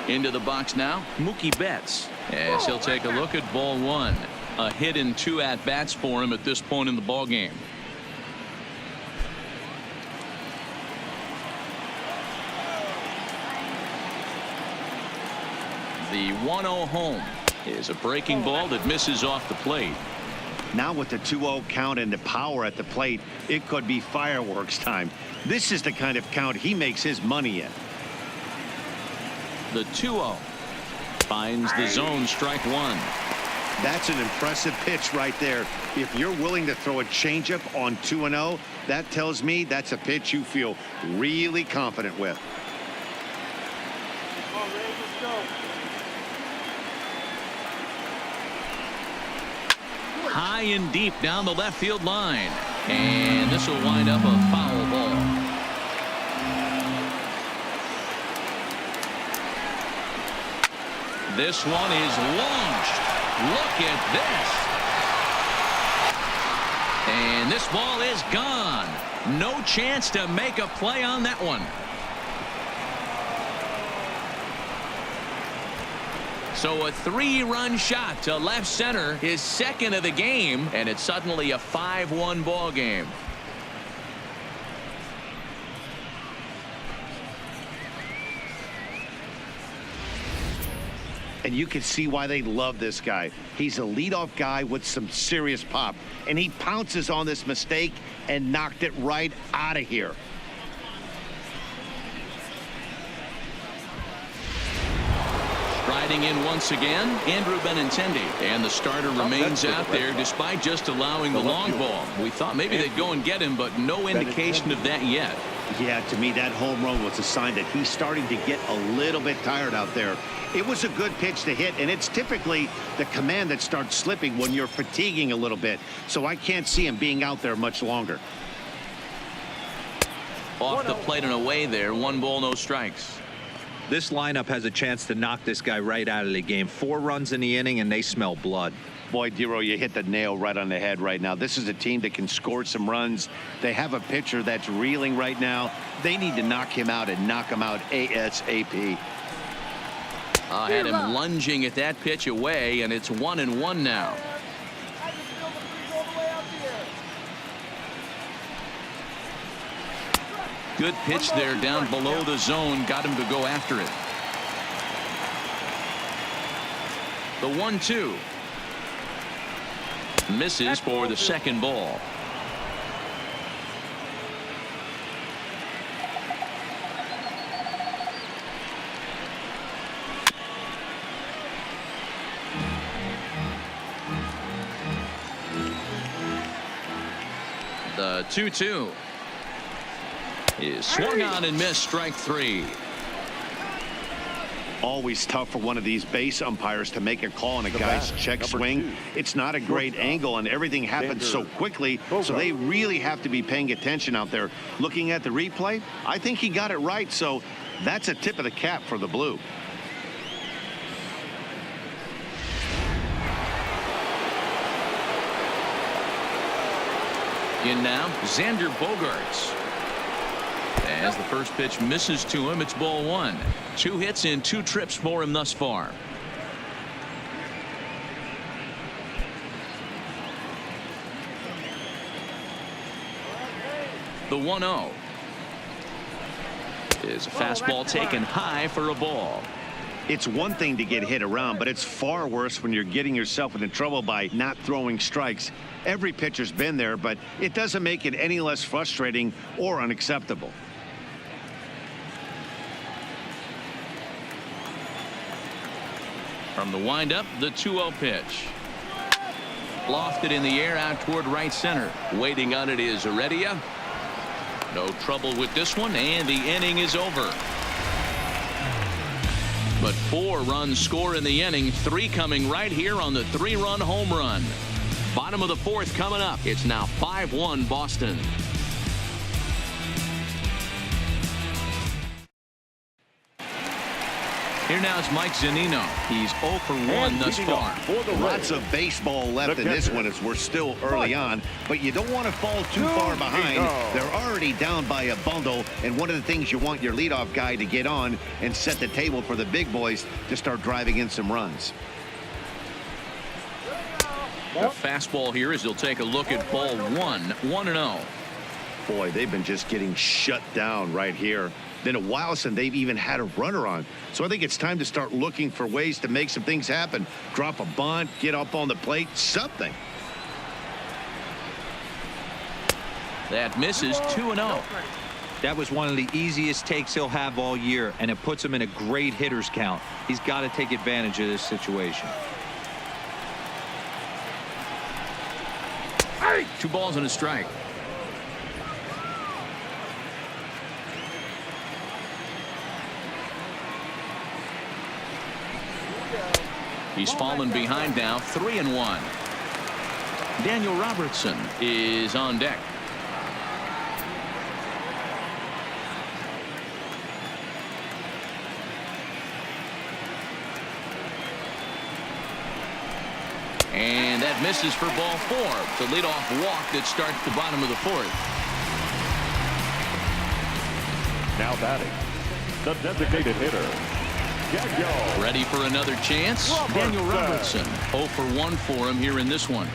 Into the box now, Mookie Betts, as he'll take a look at ball 1. A hit in 2 at-bats for him at this point in the ball game. The 1-0 home is a breaking ball that misses off the plate. Now with the 2-0 count and the power at the plate, it could be fireworks time. This is the kind of count he makes his money in. The 2-0 finds the zone, strike 1. That's an impressive pitch right there. If you're willing to throw a changeup on 2-0, that tells me that's a pitch you feel really confident with. High and deep down the left field line, and this will wind up a foul ball. This one is launched. Look at this. And this ball is gone. No chance to make a play on that one. So a 3-run shot to left center, his second of the game, and it's suddenly a 5-1 ball game. And you can see why they love this guy. He's a leadoff guy with some serious pop. And he pounces on this mistake and knocked it right out of here. Striding in once again, Andrew Benintendi. And the starter remains out there despite just allowing the long ball. We thought maybe they'd go and get him, but no indication of that yet. Yeah, to me, that home run was a sign that he's starting to get a little bit tired out there. It was a good pitch to hit, and it's typically the command that starts slipping when you're fatiguing a little bit. So I can't see him being out there much longer. Off the plate and away there. 1 ball, no strikes. This lineup has a chance to knock this guy right out of the game. 4 runs in the inning, and they smell blood. Boy, Dero, you hit the nail right on the head right now. This is a team that can score some runs. They have a pitcher that's reeling right now. They need to knock him out and knock him out ASAP. Had him lunging at that pitch away, and it's 1-1 now. Good pitch there down below the zone. Got him to go after it. The 1-2. Misses for the second ball. The 2-2 is swung on and missed. Strike 3. Always tough for one of these base umpires to make a call on a guy's check swing. It's not a great angle, and everything happens so quickly, so they really have to be paying attention out there. Looking at the replay, I think he got it right, so that's a tip of the cap for the Blue. In now, Xander Bogaerts. As the first pitch misses to him, it's ball 1. 2 hits in 2 trips for him thus far. The 1-0 is a fastball taken high for a ball. It's one thing to get hit around, but it's far worse when you're getting yourself into trouble by not throwing strikes. Every pitcher's been there, but it doesn't make it any less frustrating or unacceptable. From the windup, the 2-0 pitch. Lofted in the air out toward right center. Waiting on it is Heredia. No trouble with this one, and the inning is over. But 4 runs score in the inning, 3 coming right here on the 3-run home run. Bottom of the 4th coming up. It's now 5-1 Boston. Here now is Mike Zunino. He's 0 for 1 thus far. Lots of baseball left in this one as we're still early on, but you don't want to fall too far behind. They're already down by a bundle, and one of the things you want your leadoff guy to get on and set the table for the big boys to start driving in some runs. The fastball here as he'll take a look at ball 1. 1-0. Boy, they've been just getting shut down right here. Been a while since they've even had a runner on. So I think it's time to start looking for ways to make some things happen. Drop a bunt, get up on the plate, something. That misses. 2-0. That was one of the easiest takes he'll have all year, and it puts him in a great hitter's count. He's got to take advantage of this situation. 2 balls and a strike. He's fallen behind now, 3-1. Daniel Robertson is on deck. And that misses for ball 4. The leadoff walk that starts the bottom of the 4th. Now batting, the designated hitter, Daniel. Ready for another chance? Daniel Robertson. 0 for 1 for him here in this one.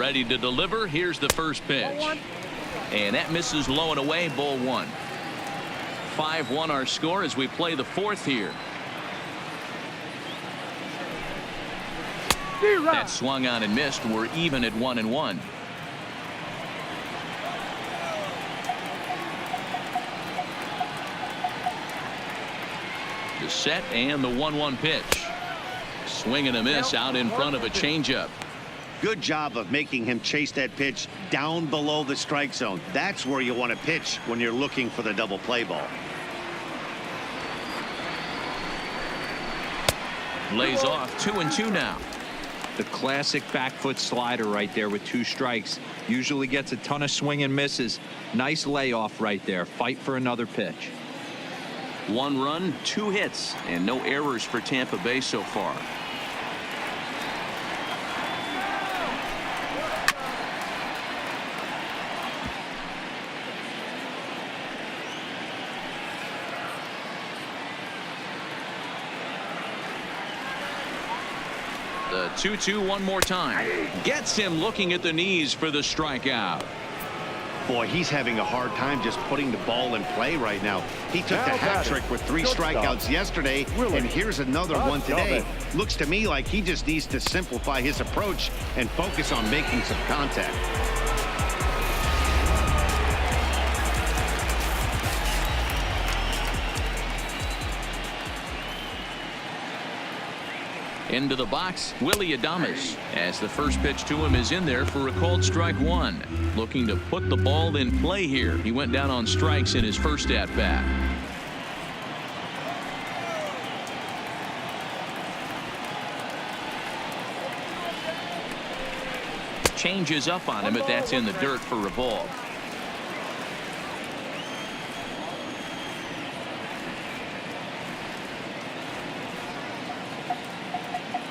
Ready to deliver. Here's the first pitch. And that misses low and away. Ball one. 5-1 our score as we play the fourth here. That swung on and missed. We're even at 1-1. The set and the 1-1 pitch. Swing and a miss out in front of a changeup. Good job of making him chase that pitch down below the strike zone. That's where you want to pitch when you're looking for the double play ball. Lays off 2-2 now. The classic back foot slider right there with 2 strikes. Usually gets a ton of swing and misses. Nice layoff right there. Fight for another pitch. 1 run, 2 hits, and no errors for Tampa Bay so far. The 2-2 one more time. Gets him looking at the knees for the strikeout. Boy, he's having a hard time just putting the ball in play right now. He took the hat trick with 3 strikeouts yesterday, and here's another one today. Looks to me like he just needs to simplify his approach and focus on making some contact. Into the box, Willie Adames, as the first pitch to him is in there for a called strike 1. Looking to put the ball in play here. He went down on strikes in his first at bat. Changes up on him, but that's in the dirt for a ball.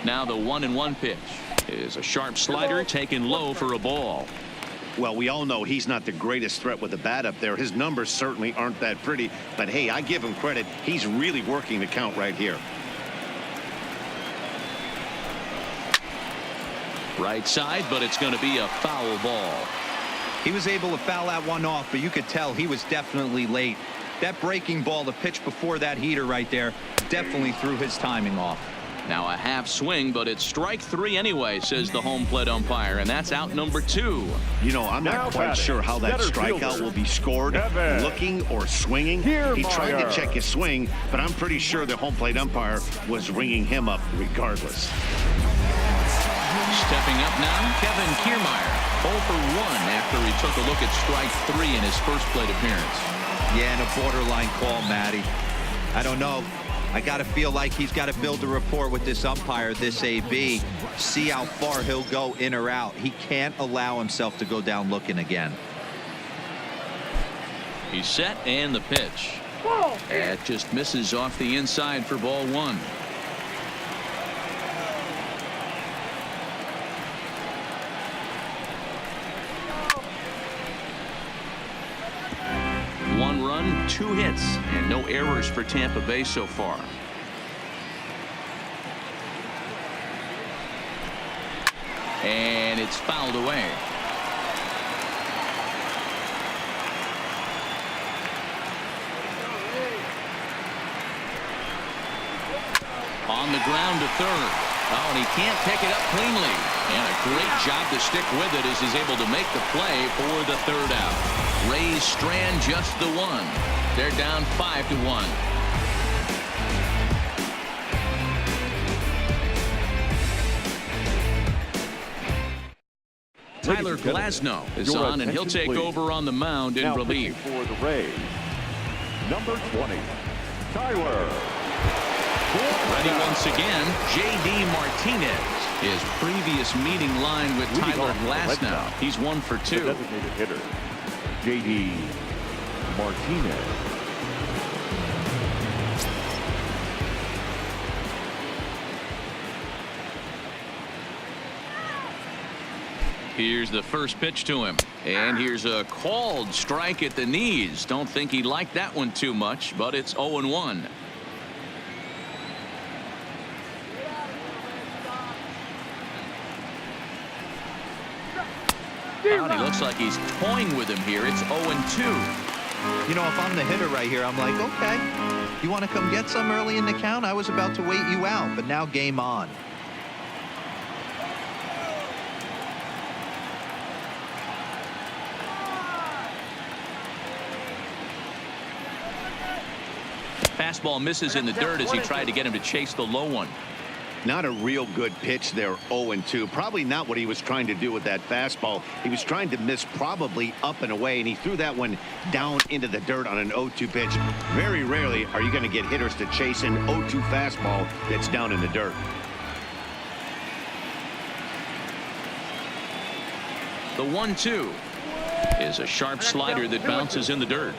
Now the 1-1 pitch is a sharp slider taken low for a ball. Well, we all know he's not the greatest threat with the bat up there. His numbers certainly aren't that pretty, but hey, I give him credit. He's really working the count right here. Right side, but it's going to be a foul ball. He was able to foul that one off, but you could tell he was definitely late. That breaking ball, the pitch before that heater right there, definitely threw his timing off. Now a half swing, but it's strike 3 anyway, says the home plate umpire, and that's out number 2. You know, I'm not quite sure how that strikeout will be scored, looking or swinging. He tried to check his swing, but I'm pretty sure the home plate umpire was ringing him up regardless. Stepping up now, Kevin Kiermaier, 0 for 1 after he took a look at strike 3 in his first plate appearance. Yeah, and a borderline call, Matty. I don't know. I got to feel like he's got to build a rapport with this umpire, this AB, see how far he'll go in or out. He can't allow himself to go down looking again. He's set, and the pitch. That just misses off the inside for ball 1. One run, 2 hits, and no errors for Tampa Bay so far. And it's fouled away. On the ground to third. Oh, and he can't pick it up cleanly. And a great job to stick with it as he's able to make the play for the third out. Rays strand just the 1. They're down 5-1. Tyler Glasnow is on, and he'll take over on the mound in relief. For the Rays, number 20, Tyler. Ready once again, J.D. Martinez. His previous meeting line with Tyler Glasnow. He's 1 for 2. The designated hitter, J.D. Martinez. Here's the first pitch to him. And here's a called strike at the knees. Don't think he liked that one too much, but it's 0-1. Well, he looks like he's toying with him here. It's 0-2. You know, if I'm the hitter right here, I'm like, okay, you want to come get some early in the count? I was about to wait you out, but now game on. Fastball misses in the dirt as he tried to get him to chase the low one. Not a real good pitch there, 0-2. Probably not what he was trying to do with that fastball. He was trying to miss probably up and away, and he threw that one down into the dirt on an 0-2 pitch. Very rarely are you going to get hitters to chase an 0-2 fastball that's down in the dirt. The 1-2 is a sharp slider that bounces in the dirt.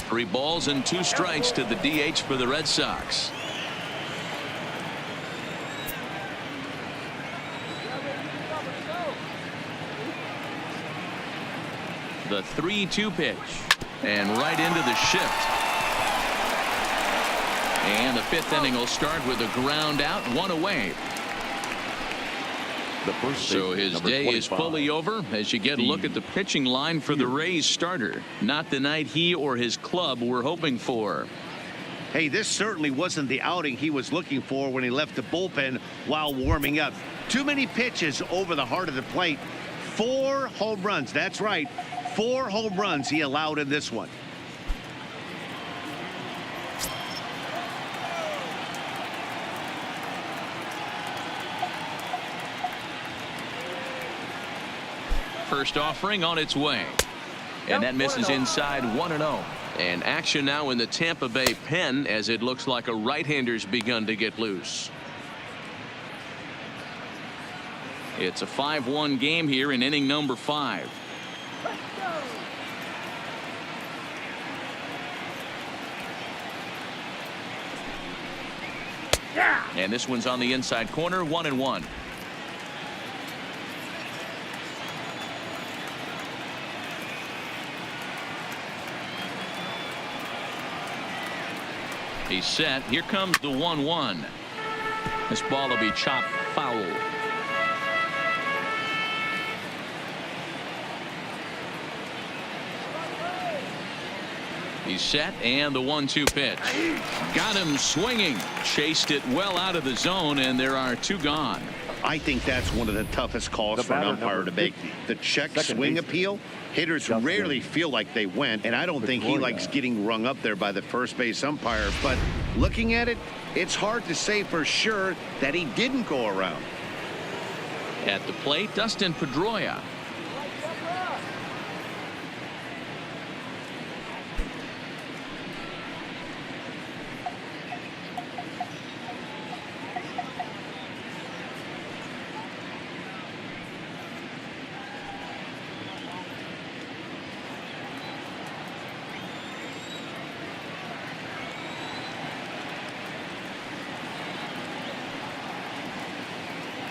Three balls and 2 strikes to the DH for the Red Sox. The 3-2 pitch, and right into the shift. And the 5th inning will start with a ground out, 1 away. So his day is fully over as you get a look at the pitching line for the Rays starter. Not the night he or his club were hoping for. Hey, this certainly wasn't the outing he was looking for when he left the bullpen while warming up. Too many pitches over the heart of the plate. 4 home runs. That's right. 4 home runs he allowed in this one. First offering on its way, and that misses inside 1-0. And action now in the Tampa Bay pen as it looks like a right-hander's begun to get loose. It's a 5-1 game here in inning number 5. And this one's on the inside corner, 1-1. He's set. Here comes the 1-1. This ball will be chopped foul. He's set, and the 1-2 pitch. Got him swinging. Chased it well out of the zone, and there are 2 gone. I think that's one of the toughest calls for an umpire to make. The check swing appeal. Hitters rarely feel like they went, and I don't think he likes getting rung up there by the first base umpire. But looking at it, it's hard to say for sure that he didn't go around. At the plate, Dustin Pedroia.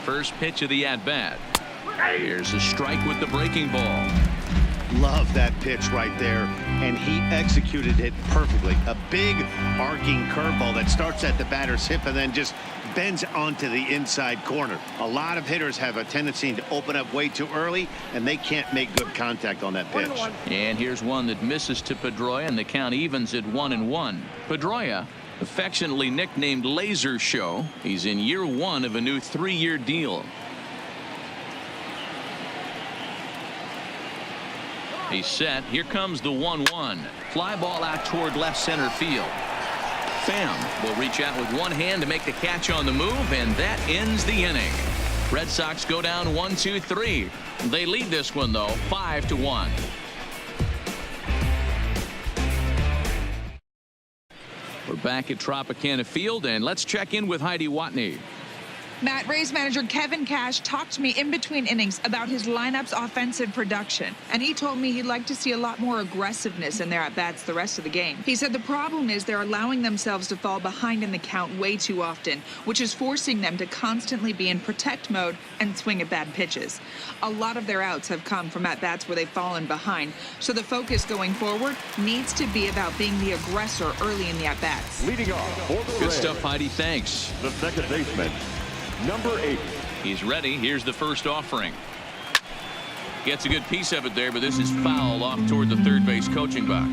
First pitch of the at-bat. Here's a strike with the breaking ball. Love that pitch right there, and he executed it perfectly. A big arcing curveball that starts at the batter's hip and then just bends onto the inside corner. A lot of hitters have a tendency to open up way too early, and they can't make good contact on that pitch. And here's one that misses to Pedroia, and the count evens at 1-1. Pedroia, affectionately nicknamed Laser Show. He's in year 1 of a new 3-year deal. He's set. Here comes the 1-1. Fly ball out toward left center field. Pham will reach out with one hand to make the catch on the move, and that ends the inning. Red Sox go down 1-2-3. They lead this one, though, 5-1. We're back at Tropicana Field, and let's check in with Heidi Watney. Matt, Rays manager Kevin Cash talked to me in between innings about his lineup's offensive production, and he told me he'd like to see a lot more aggressiveness in their at-bats the rest of the game. He said the problem is they're allowing themselves to fall behind in the count way too often, which is forcing them to constantly be in protect mode and swing at bad pitches. A lot of their outs have come from at-bats where they've fallen behind, so the focus going forward needs to be about being the aggressor early in the at-bats. Leading off for the Good Reds, stuff, Heidi. Thanks. the second baseman, number 8. He's ready. Here's the first offering. Gets a good piece of it there, but this is foul off toward the third base coaching box.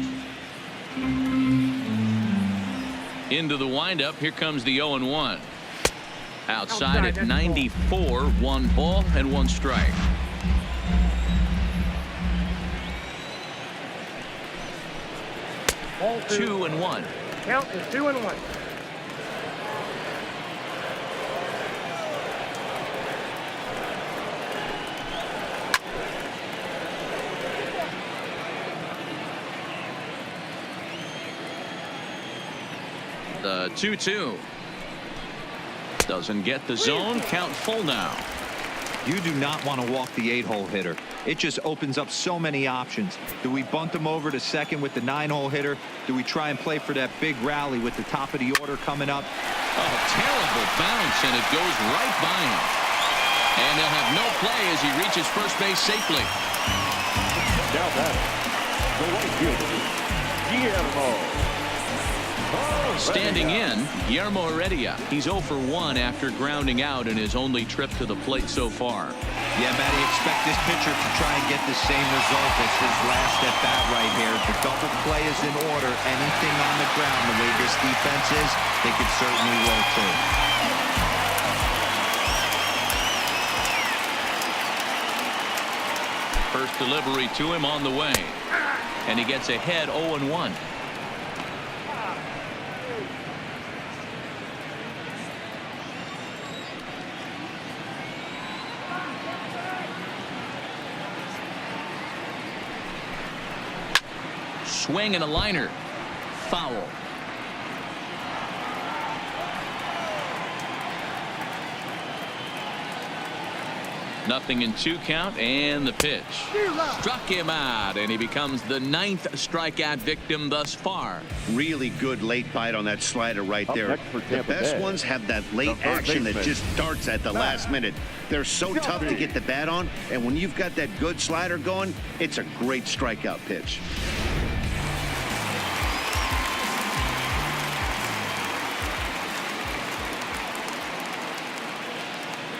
Into the windup. Here comes the 0-1. Outside at 94, 1 ball and 1 strike. Ball 2-1. Count is 2-1. The 2-2. Doesn't get the zone. Count full now. You do not want to walk the 8-hole hitter. It just opens up so many options. Do we bunt him over to second with the 9-hole hitter? Do we try and play for that big rally with the top of the order coming up? Oh, terrible bounce, and it goes right by him. And he'll have no play as he reaches first base safely. Now batting, the right fielder, Guillermo. Standing in, Guillermo Heredia. He's 0 for 1 after grounding out in his only trip to the plate so far. Yeah, Matty, expect this pitcher to try and get the same result as his last at bat right here. The double play is in order. Anything on the ground, the way this defense is, they could certainly roll too. First delivery to him on the way. And he gets ahead 0-1. Swing and a liner. Foul. Nothing in 2 count, and the pitch. Struck him out, and he becomes the 9th strikeout victim thus far. Really good late bite on that slider right Up there. next for The Tampa best Bay, ones have that late the third action that baseman, just darts at the last minute. They're so tough to get the bat on, and when you've got that good slider going, it's a great strikeout pitch.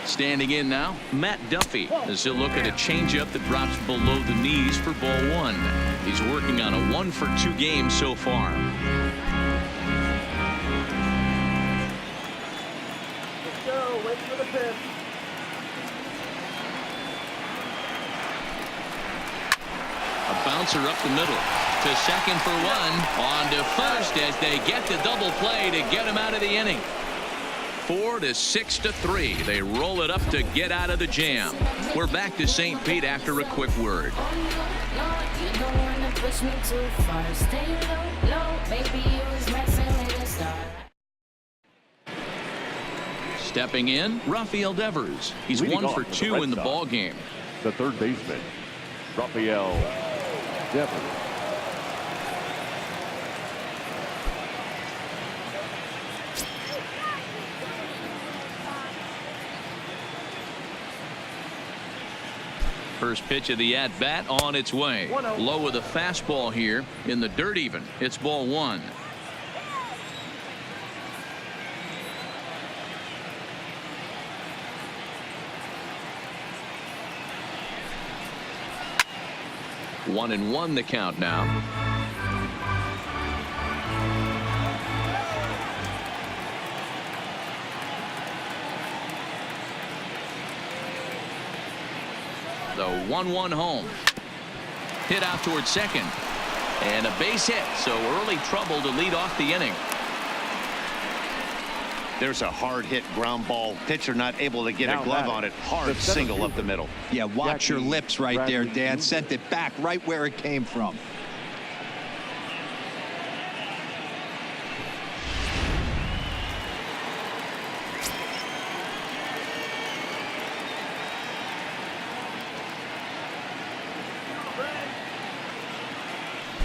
Standing in now, Matt Duffy, as he'll look at a changeup that drops below the knees for ball 1. He's working on a 1 for 2 game so far. Let's go. Wait for the pitch. A bouncer up the middle to second for 1. On to first as they get the double play to get him out of the inning. 4 to 6 to 3. They roll it up to get out of the jam. We're back to St. Pete after a quick word. Stepping in, Rafael Devers. He's Leading 1 off for for the 2 Red in the Sox. ball game. The third baseman, Rafael Devers. First pitch of the at-bat on its way. 1-0. Low with a fastball here in the dirt even. It's ball 1. One and 1 the count now. The 1-1 home. Hit out towards second. And a base hit, so early trouble to lead off the inning. There's a hard hit ground ball. Pitcher not able to get Now a glove batting, on it. Hard the center single up fielder. the middle. Yeah, watch your Jackie lips right there, Bradley Dan. Jr. Sent it back right where it came from.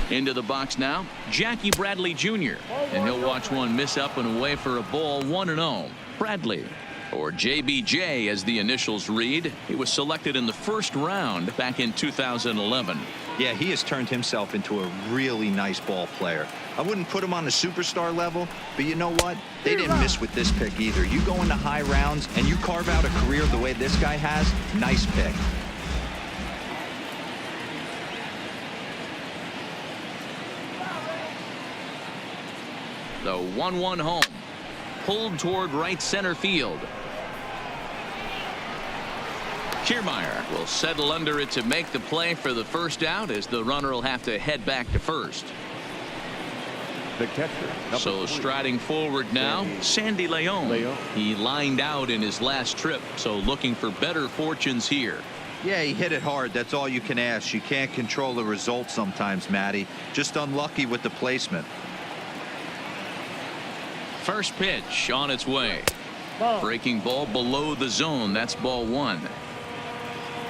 Into the box now, Jackie Bradley Jr. And he'll watch one miss up and away for a ball, 1-0. Bradley, or JBJ as the initials read. He was selected in the first round back in 2011. Yeah, he has turned himself into a really nice ball player. I wouldn't put him on the superstar level, but you know what? They didn't miss with this pick either. You go into high rounds and you carve out a career the way this guy has, nice pick. The 1-1 home. Pulled toward right center field. Kiermaier will settle under it to make the play for the first out, as the runner will have to head back to first. The catcher. So striding forward now, Sandy Leon. He lined out in his last trip, so looking for better fortunes here. Yeah, he hit it hard. That's all you can ask. You can't control the result sometimes, Matty. Just unlucky with the placement. First pitch on its way. Breaking ball below the zone. That's ball 1.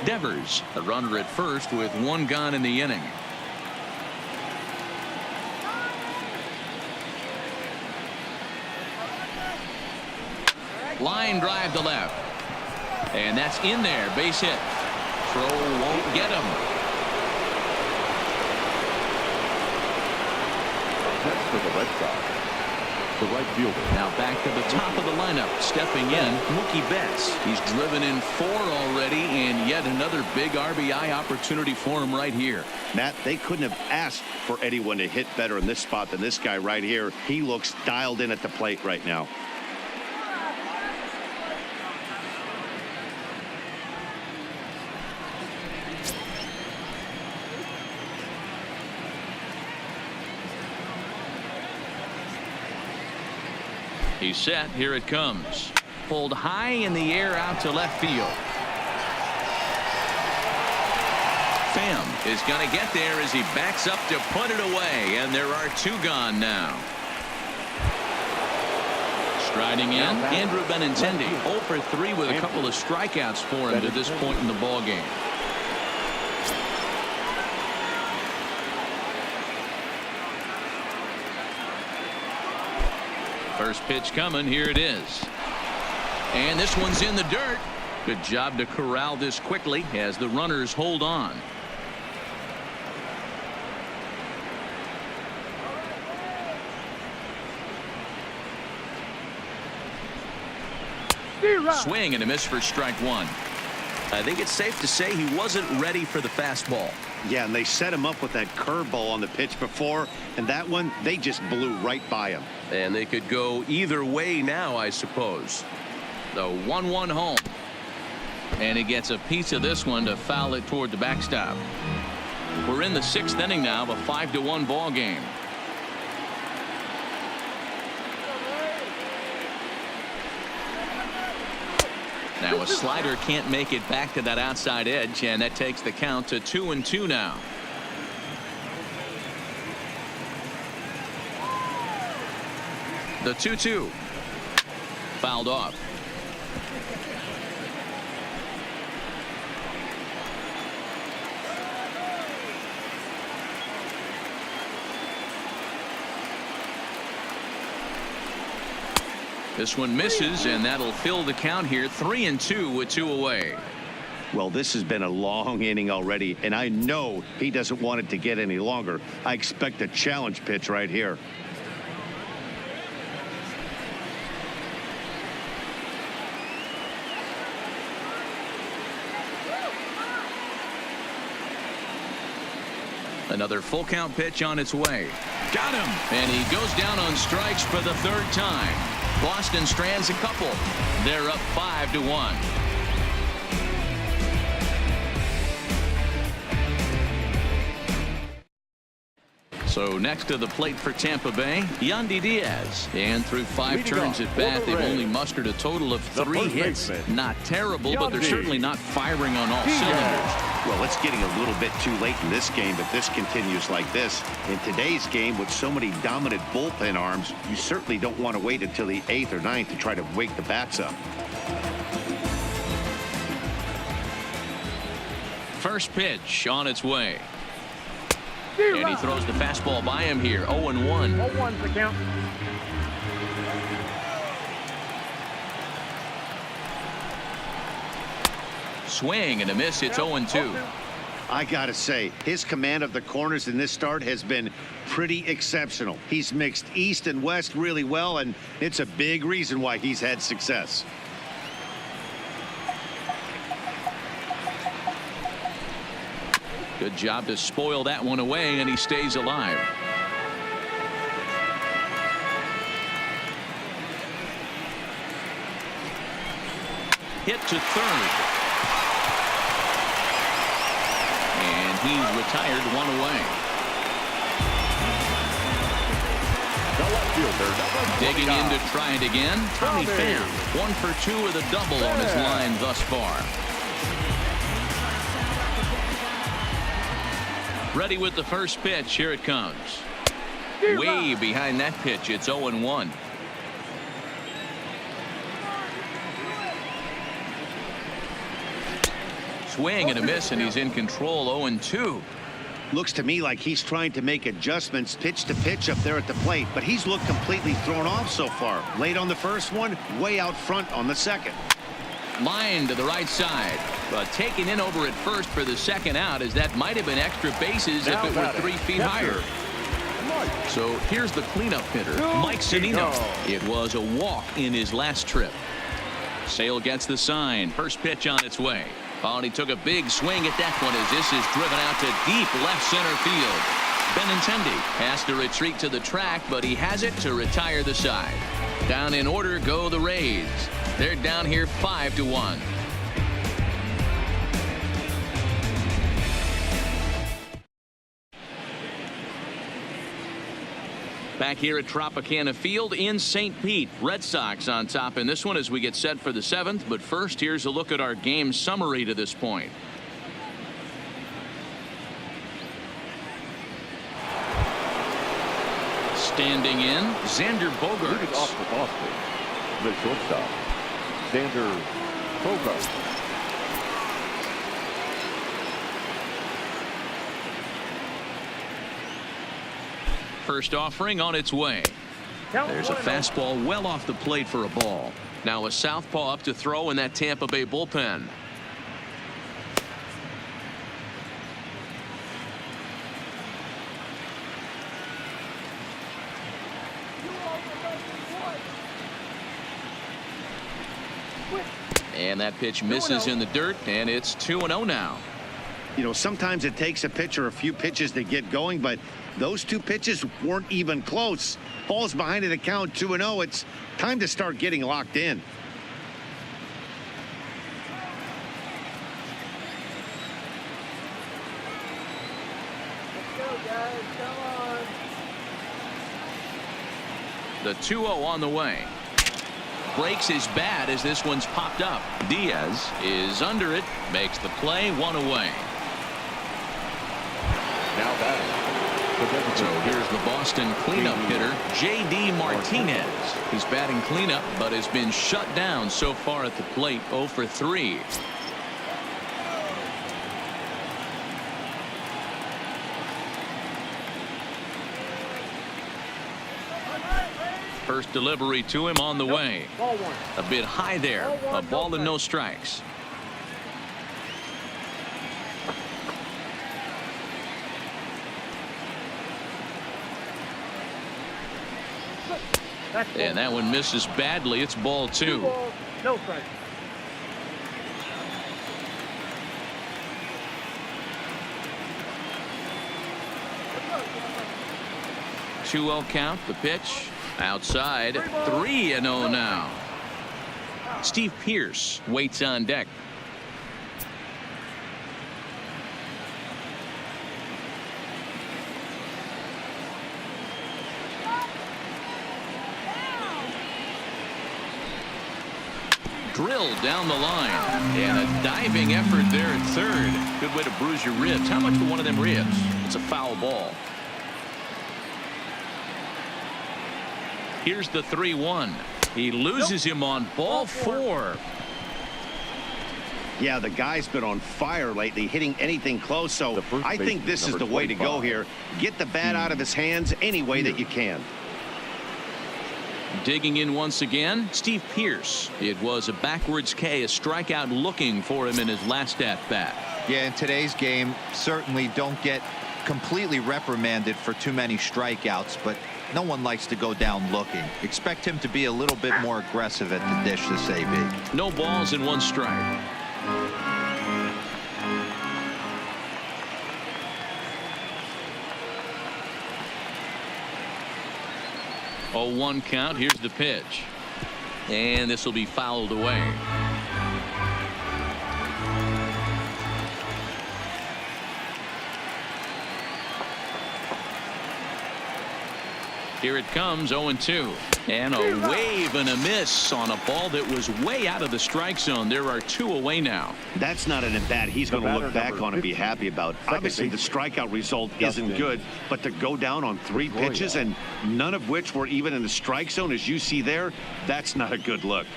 Devers, the runner at first with 1 gone in the inning. Line drive to left. And that's in there. Base hit. Throw won't get him. That's for the Red Sox. The right fielder. Now back to the top of the lineup. Stepping in, Mookie Betts. He's driven in 4 already, and yet another big RBI opportunity for him right here. Matt, they couldn't have asked for anyone to hit better in this spot than this guy right here. He looks dialed in at the plate right now. He's set. Here it comes. Pulled high in the air out to left field. Pham is going to get there as he backs up to put it away, and there are 2 gone now. Striding in, Andrew Benintendi, 0 for 3 with a couple of strikeouts for him to this point in the ball game. First pitch coming. Here it is. And this one's in the dirt. Good job to corral this quickly as the runners hold on. Swing and a miss for strike 1. I think it's safe to say he wasn't ready for the fastball. Yeah, and they set him up with that curveball on the pitch before, and that one, they just blew right by him. And they could go either way now, I suppose. The 1-1 home. And he gets a piece of this one to foul it toward the backstop. We're in the 6th inning now of a 5-1 ball game. Now a slider can't make it back to that outside edge, and that takes the count to 2-2 now. The 2-2. Fouled off. This one misses, and that'll fill the count here. 3-2 with 2 away. Well, this has been a long inning already, and I know he doesn't want it to get any longer. I expect a challenge pitch right here. Another full count pitch on its way. Got him, and he goes down on strikes for the 3rd time. Boston strands a couple. They're up 5-1. So next to the plate for Tampa Bay, Yandy Diaz. And through 5 turns at bat, they've only mustered a total of 3 hits. Not terrible, but they're certainly not firing on all cylinders. Well, it's getting a little bit too late in this game, but this continues like this. In today's game, with so many dominant bullpen arms, you certainly don't want to wait until the 8th or 9th to try to wake the bats up. First pitch on its way. And he throws the fastball by him here. 0-1. 0-1's the count. Swing and a miss. It's 0-2. I gotta say, his command of the corners in this start has been pretty exceptional. He's mixed east and west really well, and it's a big reason why he's had success. Good job to spoil that one away, and he stays alive. Hit to third. And he's retired, one away. Digging in to try it again, Tommy Pham. 1 for 2 with a double on his line thus far. Ready with the first pitch. Here it comes. Way behind that pitch. It's 0-1. Swing and a miss, and he's in control. 0-2. Looks to me like he's trying to make adjustments pitch to pitch up there at the plate, but he's looked completely thrown off so far. Late on the first one, way out front on the second. Line to the right side, but taken in over at first for the second out, as that might have been extra bases if it were 3 feet higher. So here's the cleanup hitter, Mike Zunino. It was a walk in his last trip. Sale gets the sign. First pitch on its way. Oh, and he took a big swing at that one as this is driven out to deep left center field. Benintendi has to retreat to the track, but he has it to retire the side. Down in order go the Rays. They're down here 5-1. Back here at Tropicana Field in St. Pete. Red Sox on top in this one as we get set for the 7th. But first, here's a look at our game summary to this point. Standing in, Xander Bogaerts. Off for Boston, the shortstop, Xander Bogaerts. First offering on its way. There's a fastball well off the plate for a ball. Now a southpaw up to throw in that Tampa Bay bullpen. And that pitch misses in the dirt, and it's 2-0 now. You know, sometimes it takes a pitcher a few pitches to get going, but those 2 pitches weren't even close. Falls behind in the count 2-0. It's time to start getting locked in. Let's go, guys. Come on. The 2-0 on the way. Breaks his bat as this one's popped up. Diaz is under it, makes the play, 1 away. Now batting. So here's the Boston cleanup hitter, J.D. Martinez. He's batting cleanup, but has been shut down so far at the plate. 0 for 3. First delivery to him on the way. Ball 1. A bit high there. A ball and no strikes. And that one misses badly. It's ball 2. No strike. Two-0 count. The pitch outside. 3-0 now. Steve Pearce waits on deck. Drilled down the line, and a diving effort there at third. Good way to bruise your ribs. How much for one of them ribs? It's a foul ball. Here's the 3-1. He loses him on ball 4. Yeah, the guy's been on fire lately, hitting anything close, so I think this is the way to go here. Get the bat out of his hands any way that you can. Digging in once again, Steve Pearce. It was a backwards K, a strikeout looking for him in his last at-bat. Yeah, in today's game, certainly don't get completely reprimanded for too many strikeouts, but no one likes to go down looking. Expect him to be a little bit more aggressive at the dish this AB. No balls and 1 strike. 0-1 count. Here's the pitch. And this will be fouled away. Here it comes, 0-2. And a wave and a miss on a ball that was way out of the strike zone. There are 2 away now. That's not an at-bat he's going to look back on and be happy about. Obviously, the strikeout result isn't good, but to go down on 3 pitches and none of which were even in the strike zone, as you see there, that's not a good look.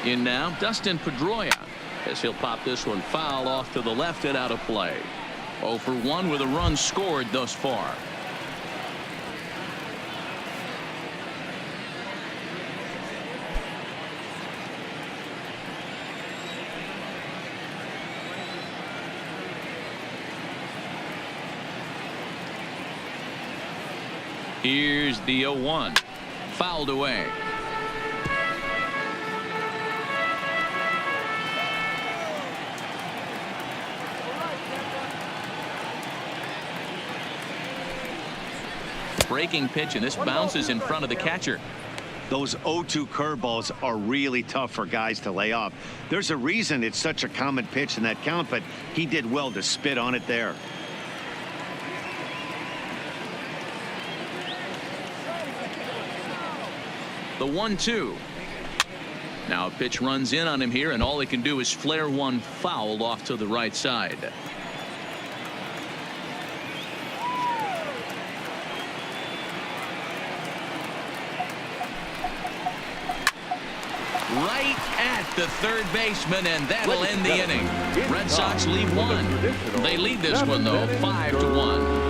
In now, Dustin Pedroia, as he'll pop this one foul off to the left and out of play. 0 for 1 with a run scored thus far. Here's the 0-1. Fouled away. Breaking pitch, and this bounces in front of the catcher. Those 0-2 curveballs are really tough for guys to lay off. There's a reason it's such a common pitch in that count, but he did well to spit on it there. The 1-2. Now a pitch runs in on him here, and all he can do is flare one foul off to the right side. Right at the third baseman, and that'll end the inning. Red Sox lead 1. They lead this one, though, 5-1.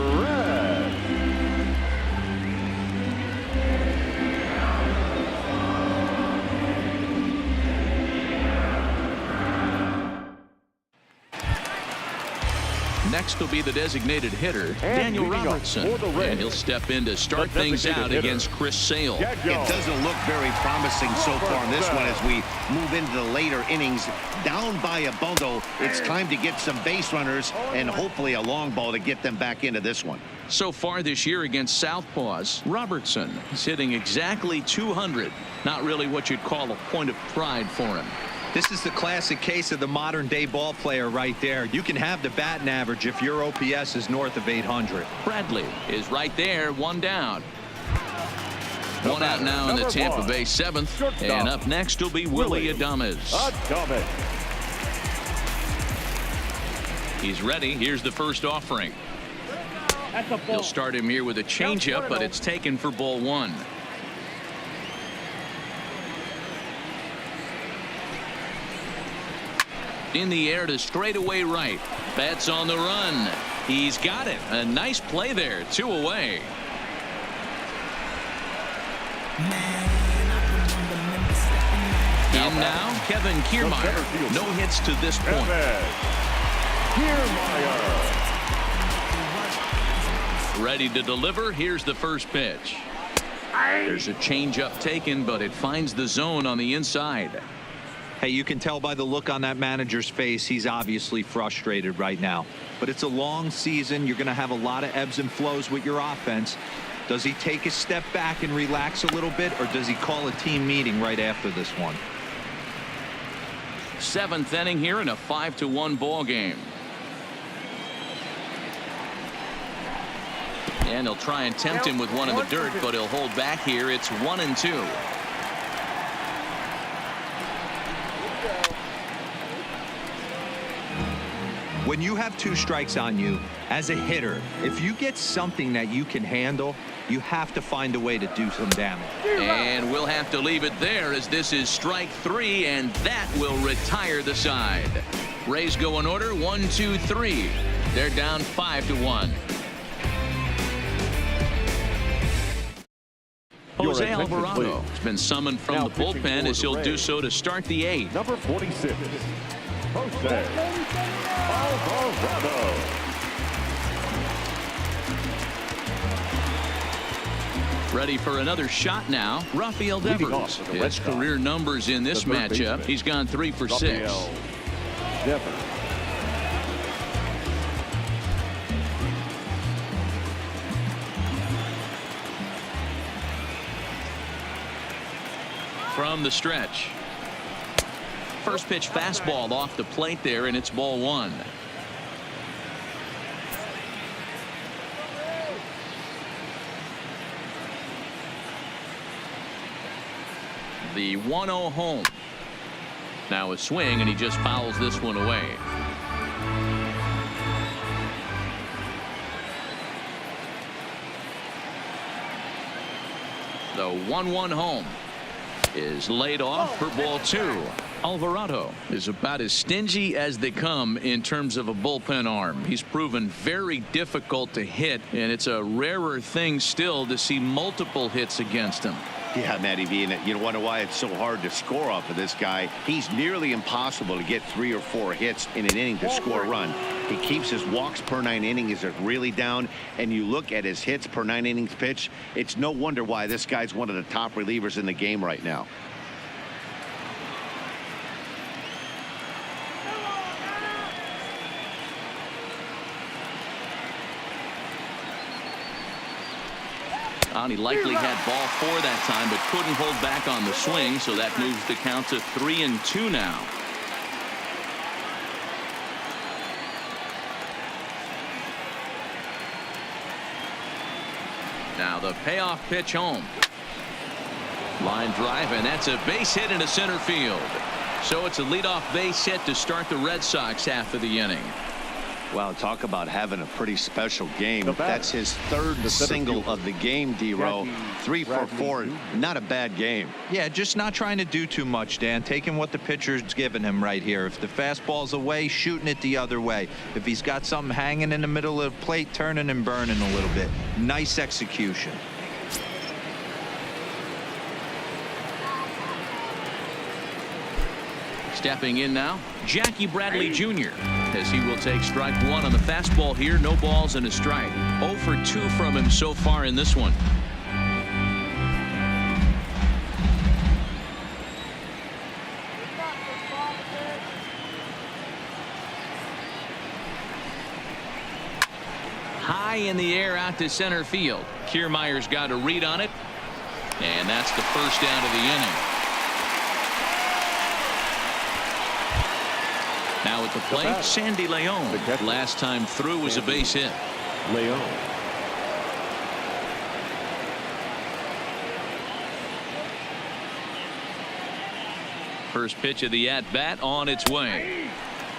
Next will be the designated hitter, Daniel Robertson, and he'll step in to start things out against Chris Sale. It doesn't look very promising so far in this one as we move into the later innings. Down by a bundle, it's time to get some base runners and hopefully a long ball to get them back into this one. So far this year against Southpaws, Robertson is hitting exactly 200. Not really what you'd call a point of pride for him. This is the classic case of the modern day ball player right there. You can have the batting average if your OPS is north of 800. Bradley is right there, 1 down. 1 out now in the Tampa Bay 7th. And up next will be Willie Adames. He's ready. Here's the first offering. He'll start him here with a changeup, but it's taken for ball 1. In the air to straightaway right. Betts on the run. He's got it. A nice play there. 2 away. In now, Kevin Kiermaier. No hits to this point. Ready to deliver. Here's the first pitch. There's a changeup taken, but it finds the zone on the inside. Hey, you can tell by the look on that manager's face, he's obviously frustrated right now. But it's a long season. You're going to have a lot of ebbs and flows with your offense. Does he take a step back and relax a little bit, or does he call a team meeting right after this one? 7th inning here in a 5-1 ball game. And he'll try and tempt him with one in the dirt, but he'll hold back here. It's 1-2. When you have 2 strikes on you, as a hitter, if you get something that you can handle, you have to find a way to do some damage. And we'll have to leave it there as this is strike 3, and that will retire the side. Rays go in order 1, 2, 3. They're down 5-1. Jose attention, Alvarado please. has been summoned from Now the pitching bullpen for as the he'll do Rays. so to start the 8th. Number 46, Jose Alvarado. Ready for another shot now. Rafael Leading off Devers. for the Red His Sox, career numbers in this the third matchup. baseman, He's gone 3 for 6. Rafael Devers. From the stretch. First pitch fastball off the plate there, and it's ball 1. The 1-0 home. Now a swing, and he just fouls this one away. The 1-1 home is laid off for ball 2. Alvarado is about as stingy as they come in terms of a bullpen arm. He's proven very difficult to hit, and it's a rarer thing still to see multiple hits against him. Yeah, Matty V, and you wonder why it's so hard to score off of this guy. He's nearly impossible to get 3 or 4 hits in an inning to score a run. He keeps his walks per 9 innings are really down, and you look at his hits per 9 innings pitch, it's no wonder why this guy's one of the top relievers in the game right now. He likely had ball 4 that time, but couldn't hold back on the swing, so that moves the count to 3-2 now. Now the payoff pitch home. Line drive, and that's a base hit into center field. So it's a leadoff base hit to start the Red Sox half of the inning. Well, talk about having a pretty special game. The batter, That's his 3rd the center single fielder, of the game, D-Row. Jackie 3 for 4. Not a bad game. Yeah, just not trying to do too much, Dan. Taking what the pitcher's giving him right here. If the fastball's away, shooting it the other way. If he's got something hanging in the middle of the plate, turning and burning a little bit. Nice execution. Stepping in now, Jackie Bradley Jr. as he will take strike 1 on the fastball here. No balls and a strike. 0 for 2 from him so far in this one. High in the air out to center field. Kiermaier's got a read on it, and that's the first out of the inning. Now at the plate, Sandy Leon. Last time through was a base hit. Leon. First pitch of the at-bat on its way.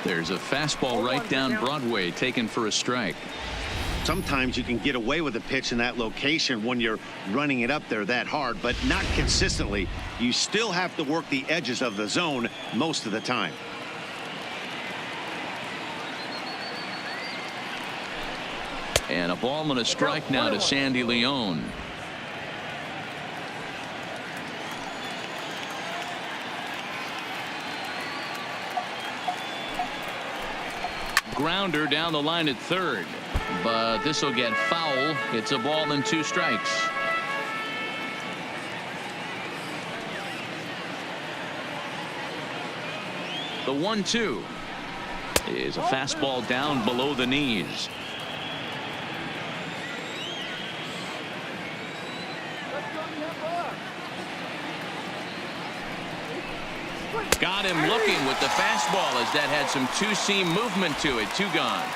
There's a fastball right down Broadway, taken for a strike. Sometimes you can get away with a pitch in that location when you're running it up there that hard, but not consistently. You still have to work the edges of the zone most of the time. And a ball and a strike now to Sandy Leon. Grounder down the line at 3rd, but this will get foul. It's a ball and 2 strikes. The 1-2 is a fastball down below the knees. Got him looking with the fastball as that had some two-seam movement to it. 2 gone.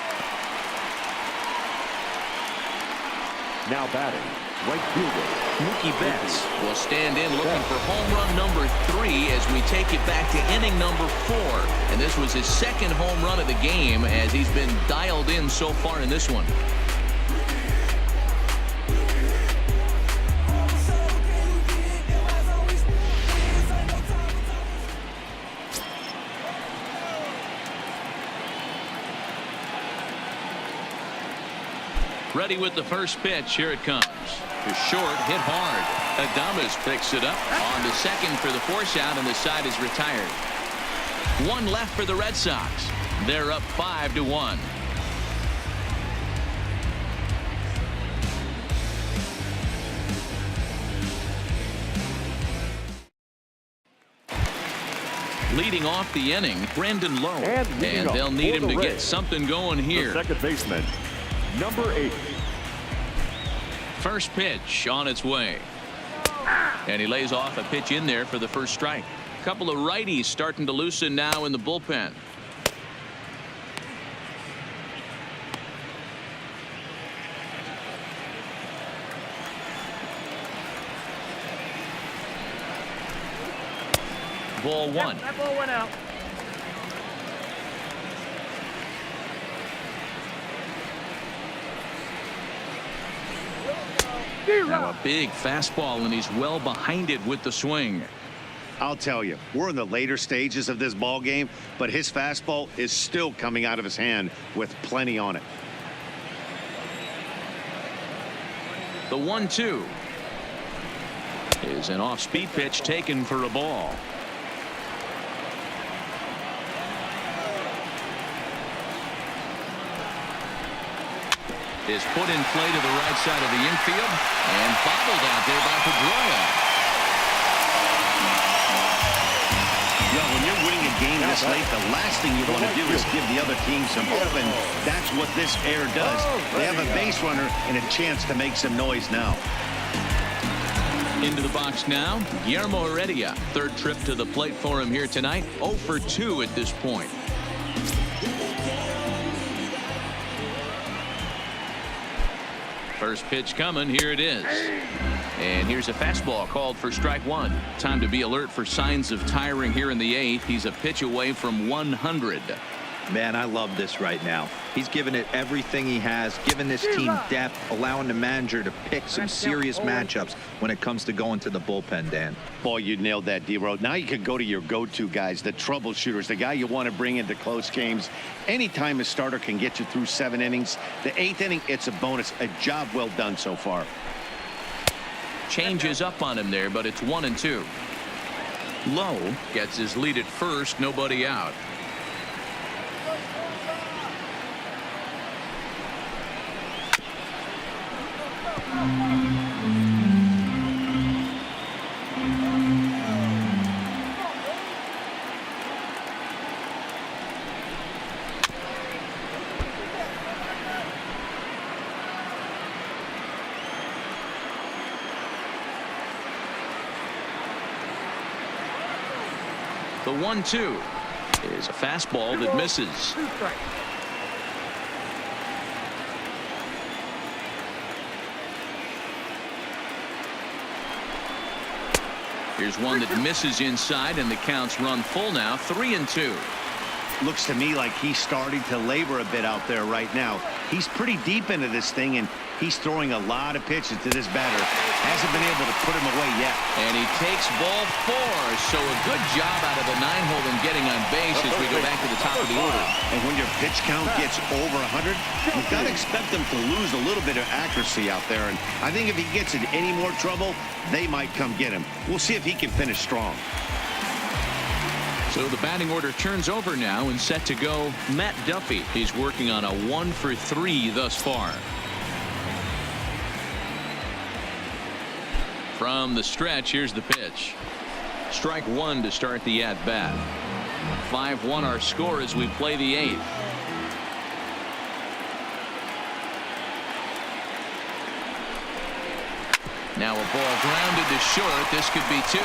Now batting, right fielder, Mookie Betts will stand in looking for home run number 3 as we take it back to inning number 4. And this was his second home run of the game as he's been dialed in so far in this one. Ready with the first pitch. Here it comes. To short, hit hard. Adames picks it up on to second for the force out, and the side is retired. One left for the Red Sox. They're up 5-1. Leading off the inning, Brandon Lowe. And they'll need him to get something going here. second baseman, number 8. First pitch on its way. And he lays off a pitch in there for the first strike. A couple of righties starting to loosen now in the bullpen. Ball 1. That ball went out. Now a big fastball, and he's well behind it with the swing. I'll tell you, we're in the later stages of this ball game, but his fastball is still coming out of his hand with plenty on it. The 1-2 is an off-speed pitch taken for a ball. Is put in play to the right side of the infield and bobbled out there by Pedroia. Well, when you're winning a game this late, the last thing you want to do is give the other team some hope, and that's what this air does. They have a base runner and a chance to make some noise now. Into the box now, Guillermo Heredia. Third trip to the plate for him here tonight. 0 for 2 at this point. First pitch coming. Here it is. And here's a fastball called for strike 1. Time to be alert for signs of tiring here in the 8th. He's a pitch away from 100. Man, I love this right now. He's given it everything he has, giving this team depth, allowing the manager to pick some serious matchups when it comes to going to the bullpen, Dan. Boy, you nailed that, D-Road. Now you could go to your go-to guys, the troubleshooters, the guy you want to bring into close games. Anytime a starter can get you through 7 innings, the 8th inning, it's a bonus. A job well done so far. Changes up on him there, but it's 1-2. Lowe gets his lead at first, nobody out. The 1-2 is a fastball that misses. Here's one that misses inside, and the count's run full now. 3-2. Looks to me like he's starting to labor a bit out there right now. He's pretty deep into this thing, and he's throwing a lot of pitches to this batter. Hasn't been able to put him away yet. And he takes ball 4. So a good job out of the 9-hole in getting on base as we go back to the top of the order. And when your pitch count gets over 100, you've got to expect them to lose a little bit of accuracy out there. And I think if he gets in any more trouble, they might come get him. We'll see if he can finish strong. So the batting order turns over now, and set to go Matt Duffy. He's working on a 1 for 3 thus far. From the stretch, here's the pitch. Strike 1 to start the at-bat. 5-1 our score as we play the 8th. Now a ball grounded to short. This could be 2.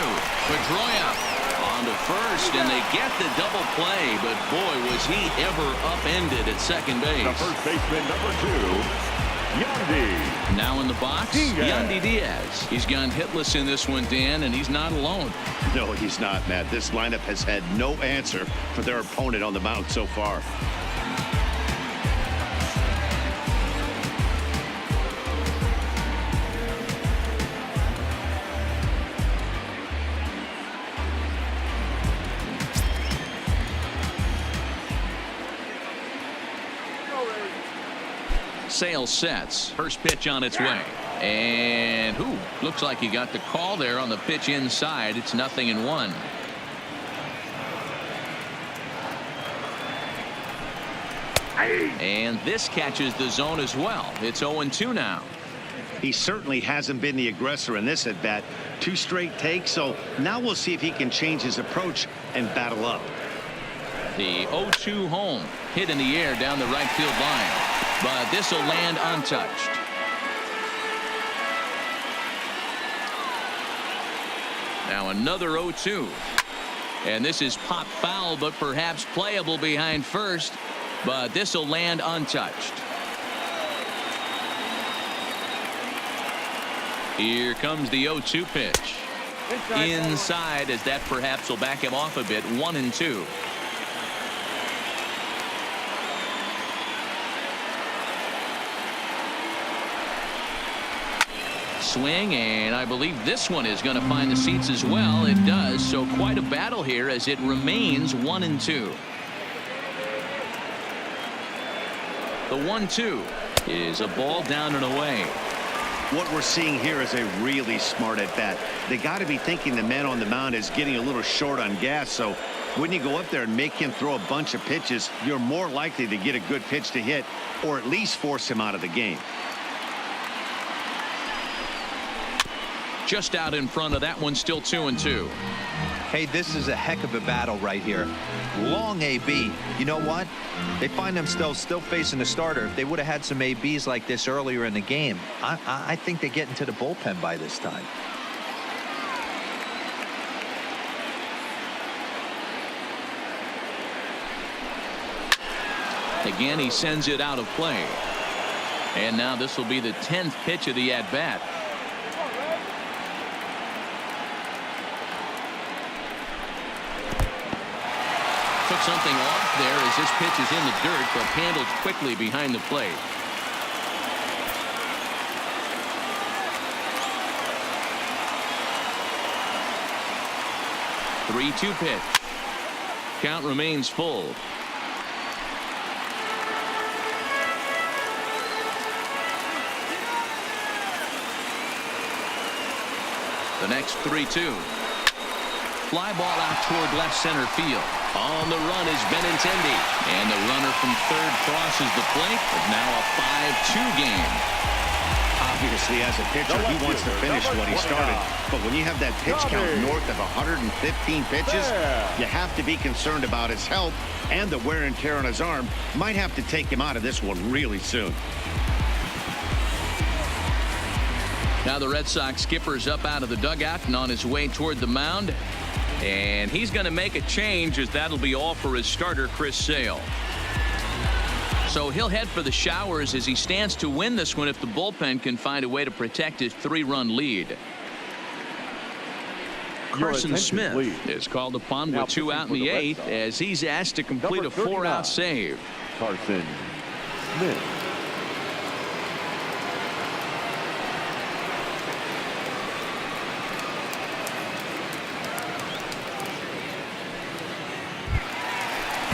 Pedroia on to first, and they get the double play, but boy, was he ever upended at second base. The first baseman, number 2. Yandy. Now in the box, Yandy Diaz. He's gone hitless in this one, Dan, and he's not alone. No, he's not, Matt. This lineup has had no answer for their opponent on the mound so far. Sale sets. First pitch on its way. And looks like he got the call there on the pitch inside. It's 0-1. And this catches the zone as well. It's 0-2 now. He certainly hasn't been the aggressor in this at bat. 2 straight takes, so now we'll see if he can change his approach and battle up. The 0-2 home hit in the air down the right field line, but this will land untouched. Now another 0-2, and this is pop foul, but perhaps playable behind first, but this will land untouched. Here comes the 0-2 pitch. Inside, as that perhaps will back him off a bit. 1-2. Swing, and I believe this one is going to find the seats as well. It does, so quite a battle here as it remains 1-2. The 1-2 is a ball down and away. What we're seeing here is a really smart at bat. They got to be thinking the man on the mound is getting a little short on gas, so when you go up there and make him throw a bunch of pitches, you're more likely to get a good pitch to hit or at least force him out of the game. Just out in front of that one, still 2-2. Hey, this is a heck of a battle right here. Long AB. You know what? They find themselves still facing the starter. If they would have had some ABs like this earlier in the game, I think they get into the bullpen by this time. Again, he sends it out of play. And now this will be the 10th pitch of the at-bat. Took something off there as this pitch is in the dirt, but handled quickly behind the plate. The 3-2 pitch. Count remains full. The next 3-2. Fly ball out toward left center field. On the run is Benintendi. And the runner from third crosses the plate. It's now a 5-2 game. Obviously, as a pitcher, he wants to finish what he started. But when you have that pitch count north of 115 pitches, you have to be concerned about his health, and the wear and tear on his arm might have to take him out of this one really soon. Now the Red Sox skipper's up out of the dugout and on his way toward the mound. And he's going to make a change, as that'll be all for his starter, Chris Sale. So he'll head for the showers as he stands to win this one if the bullpen can find a way to protect his 3-run lead. Carson Smith is called upon with 2 out in the 8th as he's asked to complete a 4-out save. Carson Smith.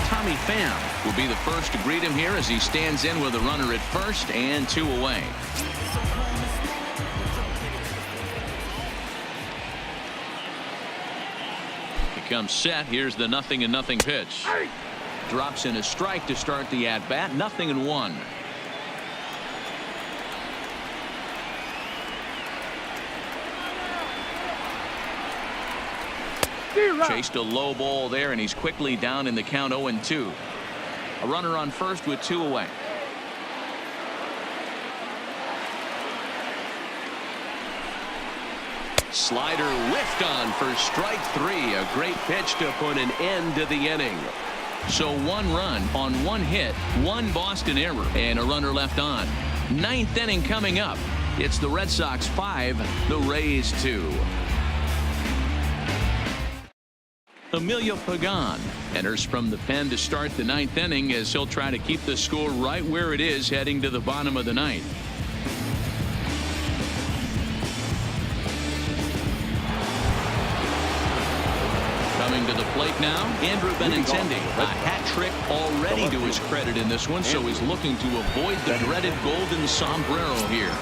Tommy Pham will be the first to greet him here as he stands in with a runner at first and 2 away. He comes set. Here's the 0-0 pitch. Drops in a strike to start the at-bat. 0-1. Chased a low ball there, and he's quickly down in the count. 0-2. A runner on first with 2 away. Slider whiffed on for strike 3. A great pitch to put an end to the inning. So 1 run on 1 hit, 1 Boston error, and a runner left on. Ninth inning coming up. It's the Red Sox 5, the Rays 2. Emilio Pagan enters from the pen to start the ninth inning as he'll try to keep the score right where it is heading to the bottom of the ninth. Coming to the plate now, Andrew Benintendi. A hat trick already to his credit in this one, so he's looking to avoid the dreaded golden sombrero here.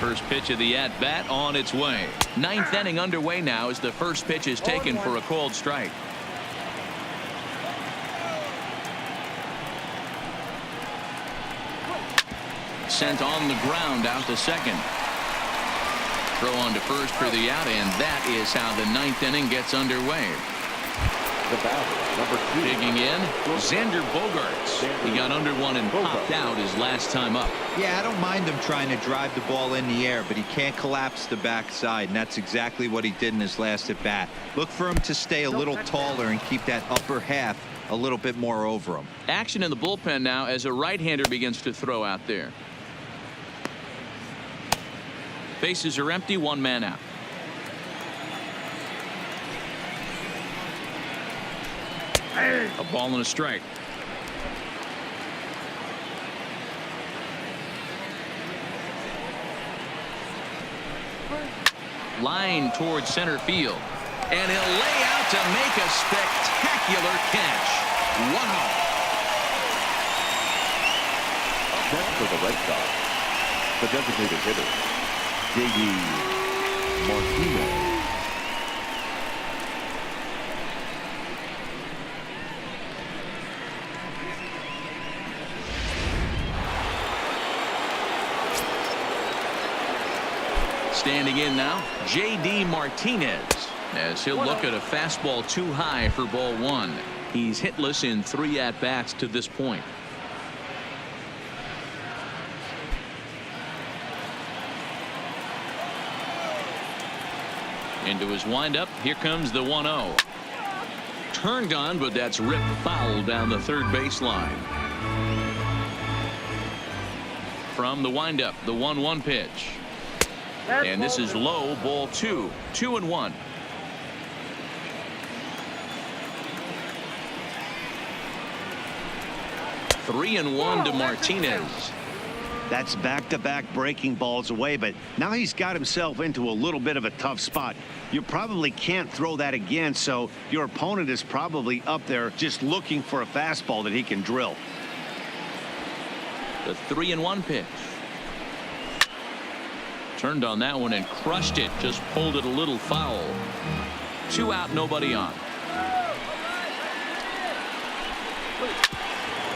First pitch of the at-bat on its way. Ninth inning underway now as the first pitch is taken for a called strike. Sent on the ground out to second. Throw on to first for the out, and that is how the ninth inning gets underway. The batter, number 2. Digging in, Xander Bogaerts. He got under one and popped out his last time up. Yeah, I don't mind him trying to drive the ball in the air, but he can't collapse the backside, and that's exactly what he did in his last at bat. Look for him to stay a little taller and keep that upper half a little bit more over him. Action in the bullpen now as a right-hander begins to throw out there. Bases are empty, one man out. A ball and a strike. Line towards center field. And he'll lay out to make a spectacular catch. Wow. Next for the Red Sox, the designated hitter, J.D. Martinez. Standing in now, J.D. Martinez, as he'll look at a fastball too high for ball one. He's hitless in 3 at-bats to this point. Into his windup. Here comes the 1-0. Turned on, but that's ripped foul down the third baseline. From the windup, the 1-1 pitch. And this is low, ball 2. 2-1. Three and one to Martinez. That's back-to-back breaking balls away, but now he's got himself into a little bit of a tough spot. You probably can't throw that again, so your opponent is probably up there just looking for a fastball that he can drill. The 3-1 pitch. Turned on that one and crushed it. Just pulled it a little foul. 2 out, nobody on.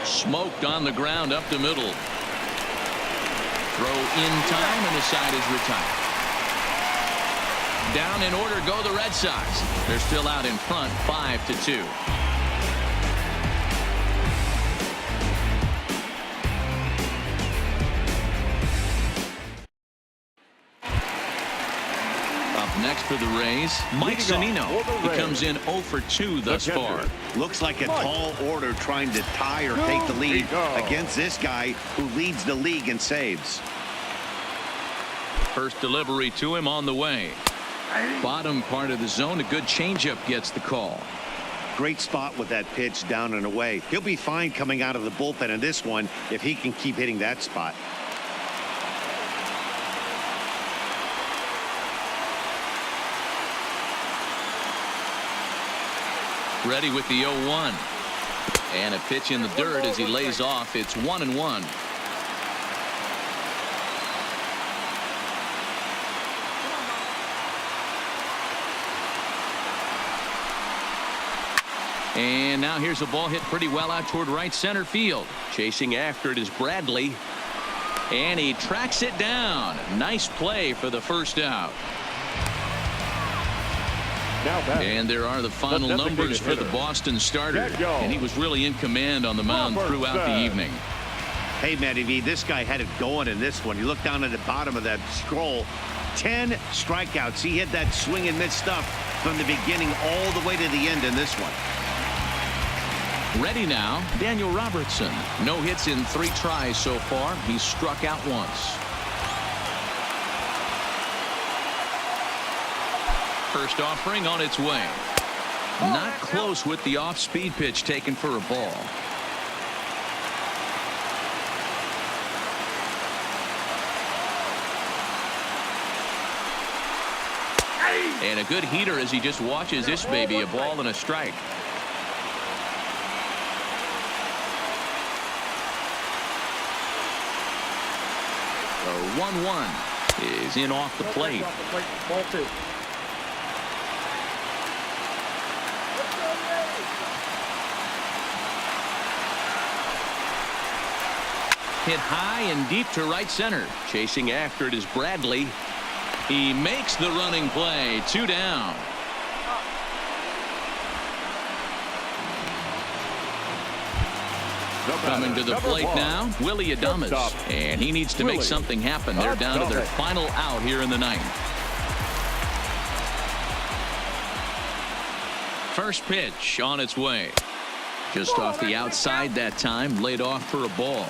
Smoked on the ground up the middle. Throw in time, and the side is retired. Down in order go the Red Sox. They're still out in front, 5-2. Next for the Rays, Mike Zunino. He comes in 0 for 2 thus far. Looks like a tall order trying to tie or take the lead against this guy who leads the league in saves. First delivery to him on the way. Bottom part of the zone. A good changeup gets the call. Great spot with that pitch down and away. He'll be fine coming out of the bullpen in this one if he can keep hitting that spot. Ready with the 0-1. And a pitch in the dirt as he lays off. It's 1-1. And now here's a ball hit pretty well out toward right center field. Chasing after it is Bradley. And he tracks it down. Nice play for the first out. And there are the final numbers for the Boston starter. And he was really in command on the mound throughout the evening. Hey, Matty V, this guy had it going in this one. You look down at the bottom of that scroll. 10 strikeouts. He hit that swing and miss stuff from the beginning all the way to the end in this one. Ready now, Daniel Robertson. No hits in 3 tries so far. He's struck out once. First offering on its way. Not close with the off-speed pitch taken for a ball. And a good heater as he just watches this baby, a ball and a strike. The 1-1 is in off the plate. Ball 2. Hit high and deep to right center. Chasing after it is Bradley. He makes the running play. 2 down. Coming to the plate now, Willie Adames. And he needs to make something happen. They're down to their final out here in the 9th. First pitch on its way. Just off the outside that time, laid off for a ball.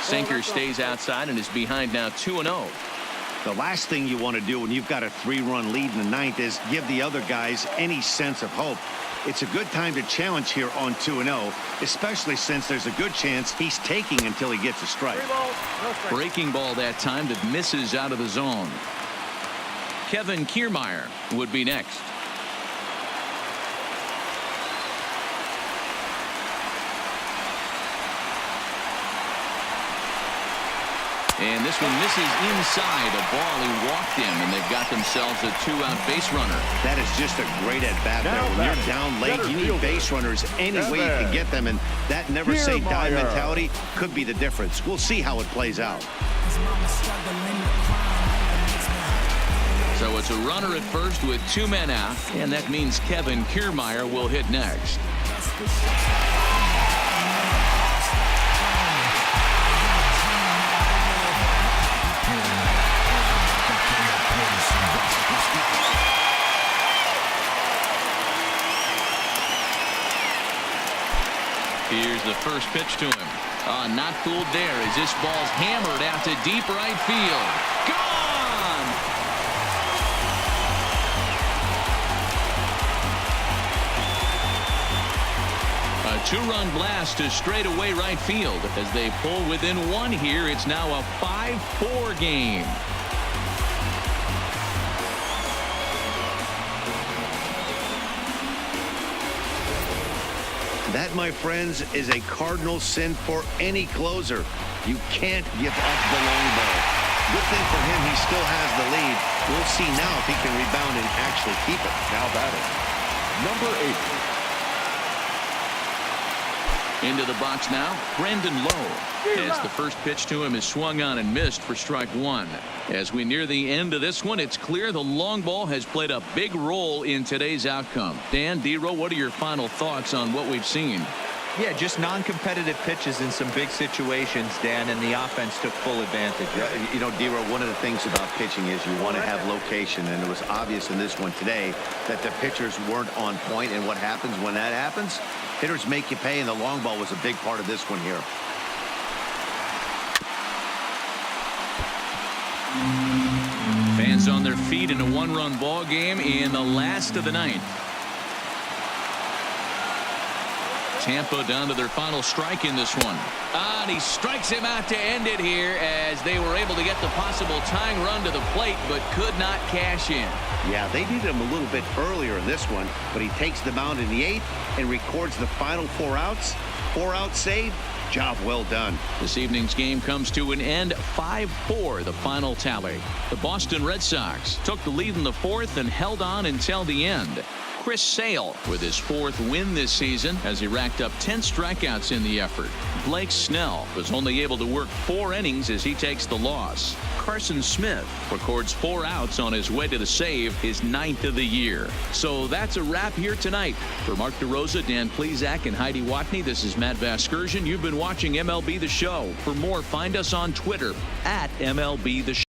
Sinker stays outside and is behind now 2-0. The last thing you want to do when you've got a 3-run lead in the 9th is give the other guys any sense of hope. It's a good time to challenge here on 2-0, especially since there's a good chance he's taking until he gets a strike. Breaking ball that time that misses out of the zone. Kevin Kiermaier would be next. And this one misses inside. A ball he walked in, and they've got themselves a 2-out base runner. That is just a great at-bat there. When you're down late, you need base runners any way you can get them, and that never-say-die mentality could be the difference. We'll see how it plays out. So it's a runner at first with 2 men out, and that means Kevin Kiermaier will hit next. Here's the first pitch to him. Not fooled there as this ball's hammered out to deep right field. Gone! A 2-run blast to straightaway right field. As they pull within 1 here, it's now a 5-4 game. That, my friends, is a cardinal sin for any closer. You can't give up the long ball. Good thing for him, he still has the lead. We'll see now if he can rebound and actually keep it. Now batting, number 8. Into the box now, Brendan Lowe. As the first pitch to him is swung on and missed for strike 1. As we near the end of this one, it's clear the long ball has played a big role in today's outcome. Dan, D-Row, what are your final thoughts on what we've seen? Yeah, just non-competitive pitches in some big situations, Dan, and the offense took full advantage. Yeah, you know, D-Row, one of the things about pitching is you want to have location, and it was obvious in this one today that the pitchers weren't on point, and what happens when that happens? Hitters make you pay, and the long ball was a big part of this one here. Fans on their feet in a 1-run ball game in the last of the 9th. Tampa down to their final strike in this one. And he strikes him out to end it here as they were able to get the possible tying run to the plate but could not cash in. Yeah, they needed him a little bit earlier in this one, but he takes the mound in the 8th and records the final 4 outs. 4-out save. Job well done. This evening's game comes to an end 5-4, the final tally. The Boston Red Sox took the lead in the 4th and held on until the end. Chris Sale with his 4th win this season as he racked up 10 strikeouts in the effort. Blake Snell was only able to work 4 innings as he takes the loss. Carson Smith records 4 outs on his way to the save, his 9th of the year. So that's a wrap here tonight. For Mark DeRosa, Dan Plesac, and Heidi Watney, this is Matt Vasgersian. You've been watching MLB The Show. For more, find us on Twitter @MLB The Show.